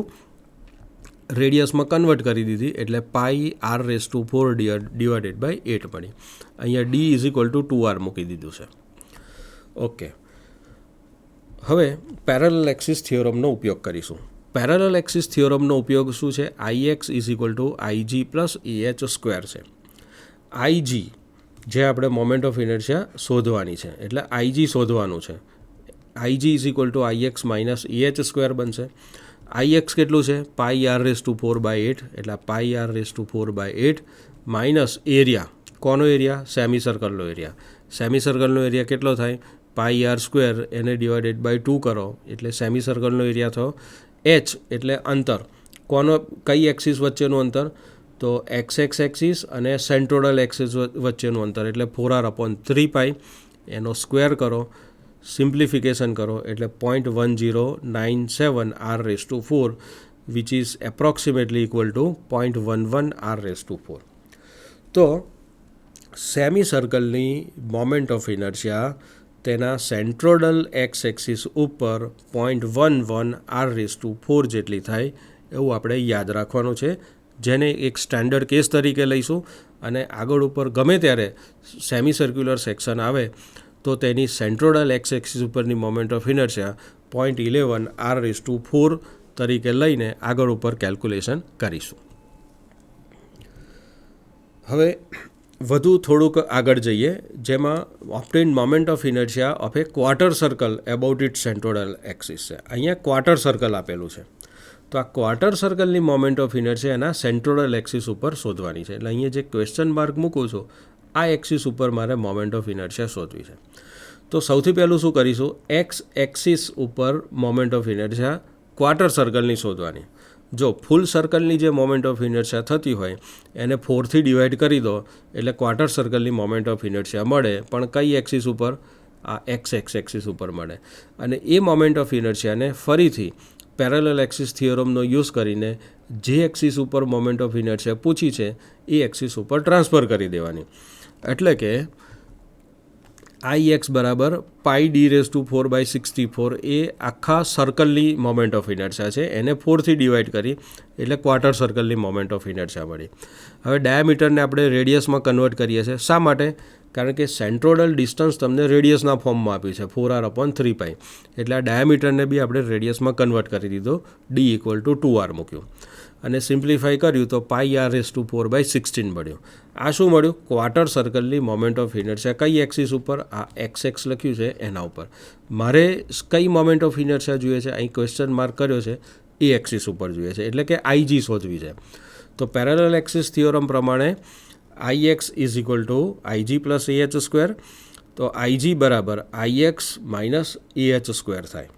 રેડિયસમાં કન્વર્ટ કરી દીધી એટલે πr⁴ ડિવાઇડેડ બાય 8 મળી. અહીંયા d is equal two 2r મૂકી દીધું છે. ઓકે, હવે પેરેલલ એક્સિસ થિયોરમનો ઉપયોગ કરીશું. પેરેલલ એક્સિસ થિયોરમનો ઉપયોગ શું છે? IX is equal to IG plus AH² છે. IG જે આપણે મોમેન્ટ ઓફ ઇનર્શિયા શોધવાની છે, એટલે IG શોધવાનું છે. IG is equal to IX minus AH² બનશે. IX કેટલું છે? πr⁴/8, એટલે πr⁴/8 માઇનસ એરિયા. કોનો એરિયા? સેમી સર્કલનો એરિયા. સેમી સર્કલનો એરિયા કેટલો થાય? πr², એને ડિવાઇડેડ બાય 2 કરો એટલે સેમી સર્કલનો એરિયા થયો. H એટલે અંતર. કઈ એક્સિસ વચ્ચેનું અંતર? તો XX એક્સિસ અને સેન્ટ્રોઇડલ એક્સિસ વચ્ચેનું અંતર, એટલે 4r/3π. એનો સ્ક્વેર કરો, સિમ્પ્લિફિકેશન કરો એટલે 0.1097 r⁴, which is approximately equal to 0.11 r⁴. તો સેમી સર્કલની મોમેન્ટ ઓફ ઇનર્શિયા તેના સેન્ટ્રોઇડલ એક્સ એક્સિસ ઉપર 0.11 r⁴ જેટલી થાય એવું આપણે યાદ રાખવાનું છે, જેને એક સ્ટેન્ડર્ડ કેસ તરીકે લઈશું. અને આગળ ઉપર ગમે ત્યારે સેમી સર્ક્યુલર સેક્શન આવે તો તેની સેન્ટ્રોઇડલ એક્સ એક્સિસ ઉપરની મોમેન્ટ ઓફ ઇનર્શિયા 0.11 r⁴ તરીકે લઈને આગળ ઉપર કેલ્ક્યુલેશન કરીશું. હવે વધુ થોડુંક આગળ જઈએ, જેમાં obtained moment of inertia of a quarter circle about it centroidal axis છે. અહીંયા ક્વાર્ટર સર્કલ આપેલું છે, તો આ ક્વાર્ટર સર્કલની મોમેન્ટ ઓફ ઇનર્શિયા એના સેન્ટ્રોઇડલ એક્સિસ ઉપર શોધવાની છે. એટલે અહીંયા જે ક્વેશ્ચન માર્ક મૂકું છું, આ એક્સિસ ઉપર મારે મોમેન્ટ ઓફ ઇનર્શિયા શોધવી છે. તો સૌથી પહેલું શું કરીશું? એક્સ એક્સિસ ઉપર મોમેન્ટ ઓફ ઇનર્શિયા ક્વાર્ટર સર્કલની શોધવાની. જો ફૂલ સર્કલની જે મોમેન્ટ ઓફ ઇનર્શિયા થતી હોય એને 4થી ડિવાઈડ કરી દો એટલે ક્વાર્ટર સર્કલની મોમેન્ટ ઓફ ઇનર્શિયા મળે, પણ કઈ એક્સિસ ઉપર? આ એક્સ એક્સિસ ઉપર મળે. અને એ મોમેન્ટ ઓફ ઇનર્શિયાને ફરીથી પેરેલલ એક્સિસ થિયોરમનો યુઝ કરીને જે એક્સિસ ઉપર મોમેન્ટ ઓફ ઇનર્શિયા પૂછી છે એ એક્સિસ ઉપર ટ્રાન્સફર કરી દેવાની. એટલે કે IX બરાબર πd⁴/64 એ આખા સર્કલની મોમેન્ટ ઓફ ઇનર્શિયા છે, એને 4થી ડિવાઈડ કરી એટલે ક્વાર્ટર સર્કલની મોમેન્ટ ઓફ ઇનર્શિયા મળી. હવે ડાયામીટરને આપણે રેડિયસમાં કન્વર્ટ કરીએ છીએ. શા માટે? કારણ કે સેન્ટ્રોઇડલ ડિસ્ટન્સ તમને રેડિયસના ફોર્મમાં આપ્યું છે 4r/3π, એટલે આ ડાયામીટરને બી આપણે રેડિયસમાં કન્વર્ટ કરી દીધો, d ઇક્વલ ટુ 2r મૂક્યું અને સિમ્પ્લિફાઈ કર્યું તો πr⁴/16 મળ્યું. આ શું મળ્યું? ક્વાર્ટર સર્કલની મોમેન્ટ ઓફ ઇનર્શિયા કઈ એક્સિસ ઉપર? આ XX લખ્યું છે એના ઉપર. મારે કઈ મોમેન્ટ ઓફ ઇનર્શિયા જોઈએ છે? અહીં ક્વેશ્ચન માર્ક કર્યો છે એ એક્સિસ ઉપર જોઈએ છે, એટલે કે IG શોધવી છે. તો પેરેલલ એક્સિસ થિયોરમ પ્રમાણે IX is equal to IG plus AH². તો IG બરાબર IX માઇનસ AH² થાય.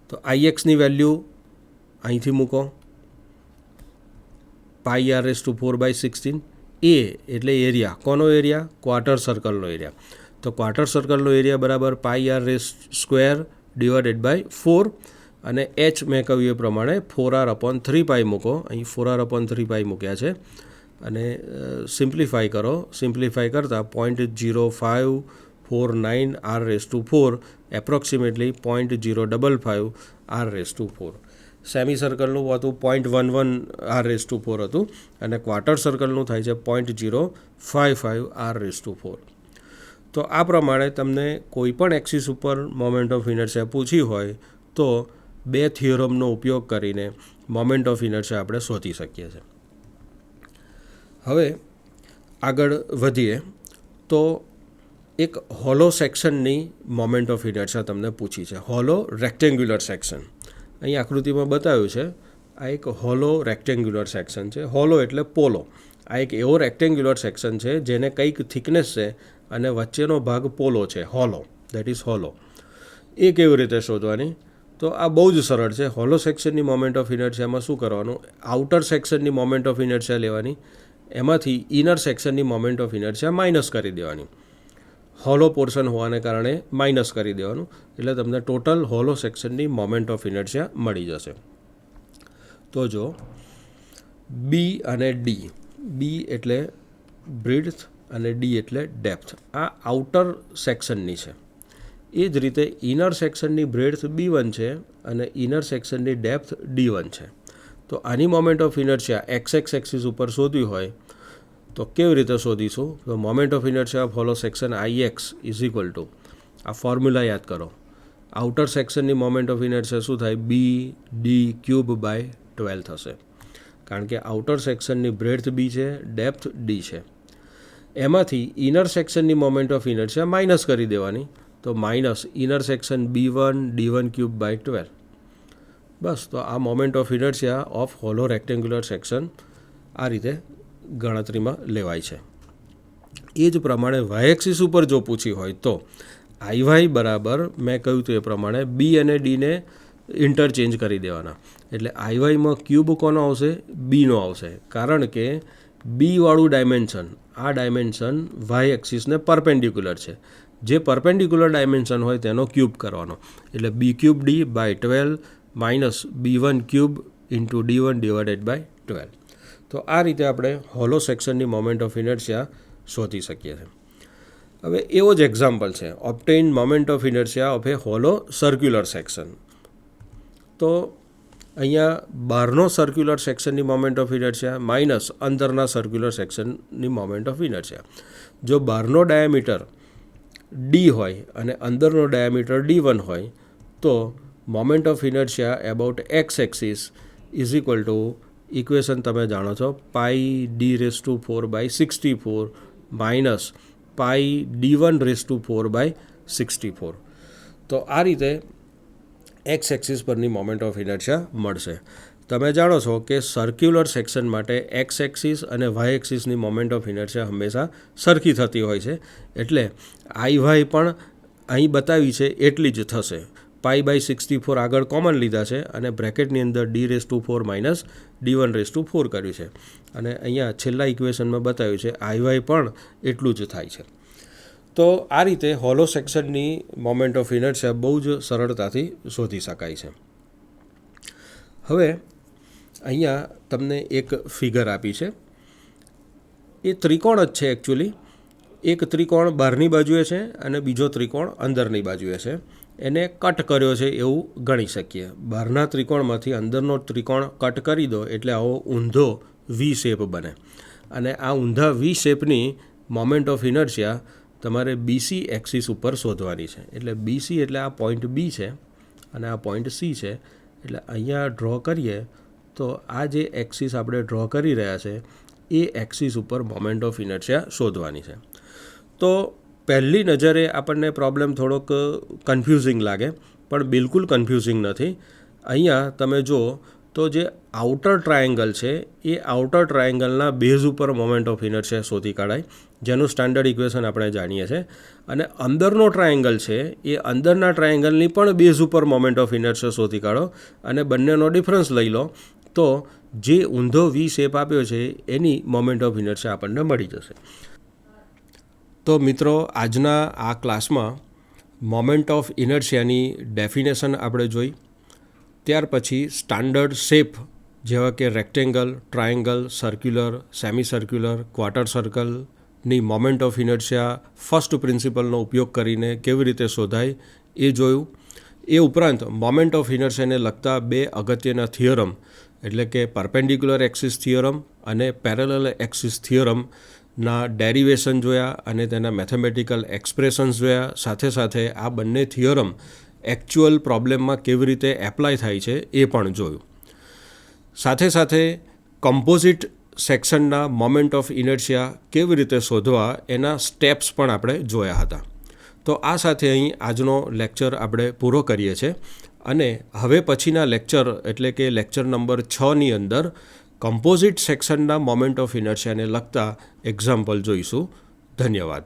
તો IXની વેલ્યુ અહીંથી મૂકો, πr⁴/16. A એટલે એરિયા. કોનો એરિયા? ક્વાર્ટર સર્કલનો એરિયા. તો ક્વાર્ટર સર્કલનો એરિયા બરાબર πr² ડિવાઇડેડ બાય 4 અને H મેં કહ્યું એ પ્રમાણે 4r/3π મૂકો. અહીં 4r/3π મૂક્યા છે અને સિમ્પ્લિફાઈ કરો. સિમ્પ્લિફાઈ કરતાં 0.0549 r⁴, એપ્રોક્સિમેટલી 0.055 r⁴. સેમી સર્કલનું હતું 0.11 r⁴ હતું અને ક્વાર્ટર સર્કલનું થાય છે 0.055 r⁴. તો આ પ્રમાણે તમને કોઈ પણ એક્સિસ ઉપર મોમેન્ટ ઓફ ઇનર્શિયા પૂછી હોય તો બે થિયોરમનો ઉપયોગ કરીને મોમેન્ટ ઓફ ઇનર્શિયા આપણે શોધી શકીએ છીએ. હવે આગળ વધીએ તો એક હોલો સેક્શનની મોમેન્ટ ઓફ ઇનર્શિયા તમને પૂછી છે. હોલો રેક્ટેન્ગ્યુલર સેક્શન અહીં આકૃતિમાં બતાવ્યું છે. આ એક હોલો રેક્ટેન્ગ્યુલર સેક્શન છે. હોલો એટલે પોલો. આ એક એવો રેક્ટેન્ગ્યુલર સેક્શન છે જેને કંઈક થિકનેસ છે અને વચ્ચેનો ભાગ પોલો છે, હોલો, દેટ ઇઝ હોલો. એ કેવી રીતે શોધવાની? તો આ બહુ જ સરળ છે. હોલો સેક્શનની મોમેન્ટ ઓફ ઇનર્શિયામાં શું કરવાનું? આઉટર સેક્શનની મોમેન્ટ ઓફ ઇનર્શિયા લેવાની, એમાંથી ઇનર સેક્શનની મોમેન્ટ ઓફ ઇનર્શિયા માઇનસ કરી દેવાની. હોલો પોર્શન હોવાને કારણે માઇનસ કરી દેવાનું, એટલે તમને ટોટલ હોલો સેક્શનની મોમેન્ટ ઓફ ઇનર્શિયા મળી જશે. તો જો બી અને ડી, બી એટલે બ્રીડથ અને ડી એટલે ડેપ્થ, આ આઉટર સેક્શનની છે. એ જ રીતે ઇનર સેક્શનની બ્રેડથ B1 છે અને ઇનર સેક્શનની ડેપ્થ D1 છે. તો આની moment of inertia x axis ઉપર શોધવી હોય તો કેવી રીતે શોધીશું? તો moment of inertia of hollow section IX is equal to, આ ફોર્મ્યુલા યાદ કરો, આઉટર સેક્શનની મોમેન્ટ ઓફ ઇનર્શિયા શું થાય? BD³/12 થશે, કારણ કે આઉટર સેક્શનની બ્રેડથ B છે, ડેપ્થ D છે. એમાંથી ઇનર સેક્શનની મોમેન્ટ ઓફ ઇનર્શિયા માઇનસ કરી દેવાની, તો minus inner section B1 D1³/12. બસ, તો આ moment of inertia of hollow rectangular section આ રીતે ગણતરીમાં લેવાય છે. એ જ પ્રમાણે વાય એક્સિસ ઉપર જો પૂછી હોય તો IY બરાબર મેં કહ્યું તો એ પ્રમાણે બી અને ડીને ઇન્ટરચેન્જ કરી દેવાના, એટલે IYમાં ક્યુબ કોનો આવશે? બીનો આવશે, કારણ કે બીવાળું ડાયમેન્શન, આ ડાયમેન્શન વાય એક્સિસને પરપેન્ડિક્યુલર છે. જે પરપેન્ડિક્યુલર ડાયમેન્શન હોય તેનો ક્યુબ કરવાનો, એટલે B³D/12 minus B1³ into D1/12. તો આ રીતે આપણે હોલો સેક્શનની મોમેન્ટ ઓફ ઇનર્શિયા શોધી શકીએ છીએ. હવે એવો જ એક્ઝામ્પલ છે, obtain moment of inertia of a hollow circular section. તો અહીંયા બહારનો સર્ક્યુલર સેક્શનની મોમેન્ટ ઓફ ઇનર્શિયા માઇનસ અંદરના સર્ક્યુલર સેક્શનની મોમેન્ટ ઓફ ઇનર્શિયા. જો બહારનો ડાયામીટર D હોય અને અંદરનો ડાયામીટર D1 હોય તો moment of inertia about x axis is equal two, equation તમે જાણો છો, πD⁴/64 માઇનસ πD1⁴/64. તો આ રીતે એક્સ એક્સિસ પરની મોમેન્ટ ઓફ ઇનર્શિયા મળશે. તમે જાણો છો કે સર્ક્યુલર સેક્શન માટે એક્સ એક્સિસ અને વાય એક્સિસની મોમેન્ટ ઓફ ઇનર્શિયા હંમેશા સરખી થતી હોય છે, એટલે IY પણ અહીં બતાવી છે એટલી જ થશે. π/64 આગળ કોમન લીધા છે અને બ્રેકેટની અંદર D⁴ માઇનસ D1⁴ કર્યું છે, અને અહીંયા છેલ્લા ઇક્વેશનમાં બતાવ્યું છે IY પણ એટલું જ થાય છે. તો આ રીતે હોલો સેક્શનની મોમેન્ટ ઓફ ઇનર્શિયા બહુ જ સરળતાથી શોધી શકાય છે. હવે અહીંયા તમને એક ફિગર આપી છે, એ ત્રિકોણ જ છે એકચ્યુઅલી. એક ત્રિકોણ બહારની બાજુએ છે અને બીજો ત્રિકોણ અંદરની બાજુએ છે. એને કટ કર્યો છે એવું ગણી શકીએ. બહારના ત્રિકોણમાંથી અંદરનો ત્રિકોણ કટ કરી દો એટલે આવો ઊંધો વી શેપ બને, અને આ ઊંધા વી શેપની મોમેન્ટ ઓફ ઇનર્શિયા તમારે BC એક્સિસ ઉપર શોધવાની છે. એટલે BC એટલે આ પોઈન્ટ B છે અને આ પોઈન્ટ C છે. એટલે અહીંયા ડ્રો કરીએ તો આ જે એક્સિસ આપણે ડ્રો કરી રહ્યા છે એ એક્સિસ ઉપર મોમેન્ટ ઓફ ઇનર્શિયા શોધવાની છે. તો પહેલી નજરે આપણને પ્રોબ્લેમ થોડોક કન્ફ્યુઝિંગ લાગે, પણ બિલકુલ કન્ફ્યુઝિંગ નથી. અહીંયા તમે જુઓ તો જે આઉટર ટ્રાયેંગલ છે એ આઉટર ટ્રાયેંગલના બેઝ ઉપર મોમેન્ટ ઓફ ઇનર્શિયા શોધી કાઢાય, જેનું સ્ટાન્ડર્ડ ઇક્વેશન આપણે જાણીએ છીએ. અને અંદરનો ટ્રાયેંગલ છે એ અંદરના ટ્રાયેંગલની પણ બેઝ ઉપર મોમેન્ટ ઓફ ઇનર્શિયા શોધી કાઢો અને બંનેનો ડિફરન્સ લઈ લો તો જે ઊંધો વી શેપ આપ્યો છે એની મોમેન્ટ ઓફ ઇનર્શિયા આપણને મળી જશે. તો મિત્રો, આજના આ ક્લાસમાં મોમેન્ટ ઓફ ઇનર્શિયાની ડેફિનેશન આપણે જોઈ, ત્યાર પછી સ્ટાન્ડર્ડ શેપ જેવા કે rectangle, triangle, circular, semi circular, quarter સર્કલની મોમેન્ટ ઓફ ઇનર્શિયા ફર્સ્ટ પ્રિન્સિપલનો ઉપયોગ કરીને કેવી રીતે શોધાય એ જોયું. એ ઉપરાંત મોમેન્ટ ઓફ ઇનર્શિયાને લગતા બે અગત્યના થિયરમ, એટલે કે પરપેન્ડિક્યુલર એક્સિસ થિયરમ અને પેરેલલ એક્સિસ થિયરમના ડેરિવેશન જોયા અને તેના મેથેમેટિકલ એક્સપ્રેશન્સ જોયા. સાથે સાથે આ બંને થિયરમ એકચ્યુઅલ પ્રોબ્લેમમાં કેવી રીતે એપ્લાય થાય છે એ પણ જોયું. સાથે સાથે કમ્પોઝિટ સેક્શનના મોમેન્ટ ઓફ ઇનર્શિયા કેવી રીતે શોધવા એના સ્ટેપ્સ પણ આપણે જોયા હતા. તો આ સાથે અહીં આજનો લેક્ચર આપણે પૂરો કરીએ છીએ અને હવે પછીના લેક્ચર એટલે કે લેક્ચર નંબર 6ની અંદર કમ્પોઝિટ સેક્શનના મોમેન્ટ ઓફ ઇનર્શિયાને લગતા એક્ઝામ્પલ જોઈશું. ધન્યવાદ.